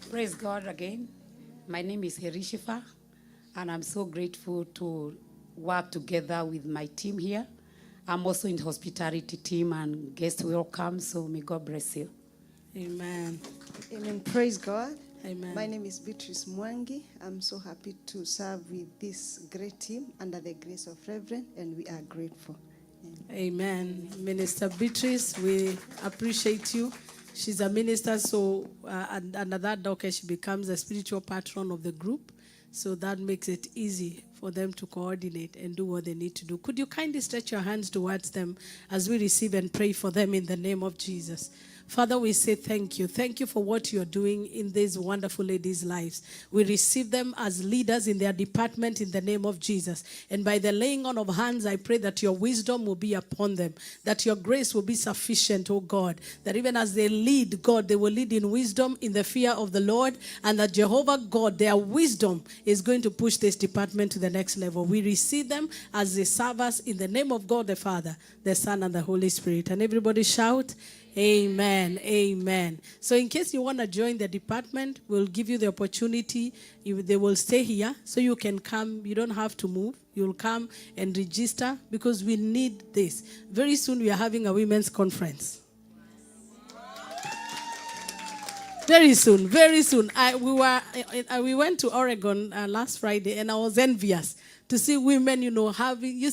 [SPEAKER 13] Praise God again. My name is Herishifa, and I'm so grateful to work together with my team here. I'm also in the hospitality team and guest welcome, so may God bless you.
[SPEAKER 8] Amen.
[SPEAKER 12] Amen. Praise God.
[SPEAKER 8] Amen.
[SPEAKER 12] My name is Beatrice Mwangi. I'm so happy to serve with this great team under the grace of Reverend, and we are grateful.
[SPEAKER 8] Amen. Minister Beatrice, we appreciate you. She's a minister, so under that docket, she becomes a spiritual patron of the group. So that makes it easy for them to coordinate and do what they need to do. Could you kindly stretch your hands towards them as we receive and pray for them in the name of Jesus? Father, we say thank you. Thank you for what you're doing in these wonderful ladies' lives. We receive them as leaders in their department in the name of Jesus. And by the laying on of hands, I pray that your wisdom will be upon them, that your grace will be sufficient, oh God, that even as they lead, God, they will lead in wisdom, in the fear of the Lord, and that Jehovah God, their wisdom is going to push this department to the next level. We receive them as they serve us in the name of God the Father, the Son, and the Holy Spirit. And everybody shout, amen, amen. So in case you want to join the department, we'll give you the opportunity. They will stay here, so you can come. You don't have to move. You'll come and register because we need this. Very soon we are having a women's conference. Very soon, very soon. We went to Oregon last Friday, and I was envious to see women, having,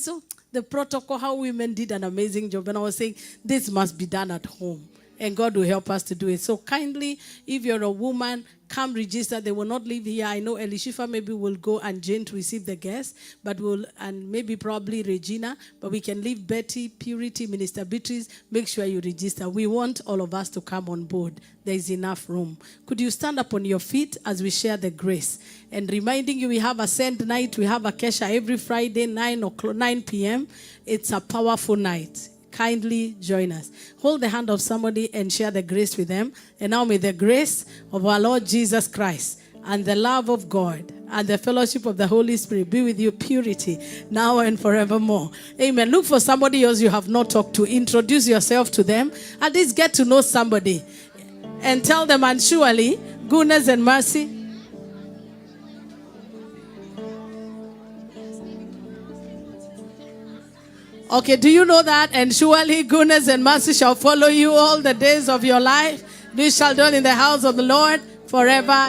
[SPEAKER 8] the protocol, how women did an amazing job. And I was saying, this must be done at home. And God will help us to do it. So kindly, if you're a woman, come register. They will not leave here. I know Elishifa maybe will go and Jane to receive the guests, and maybe probably Regina, but we can leave Betty, Purity, Minister Beatrice. Make sure you register. We want all of us to come on board. There is enough room. Could you stand up on your feet as we share the grace? And reminding you, we have a Ascend night. We have a Kesha every Friday, 9 p.m. It's a powerful night.
[SPEAKER 1] kindly join us. Hold the hand of somebody and share the grace with them. And now may the grace of our Lord Jesus Christ and the love of God and the fellowship of the Holy Spirit be with you, purity, now and forevermore. Amen. Look for somebody else you have not talked to. Introduce yourself to them. At least get to know somebody. And tell them, and surely goodness and mercy. Okay, do you know that? And surely goodness and mercy shall follow you all the days of your life. You shall dwell in the house of the Lord forever.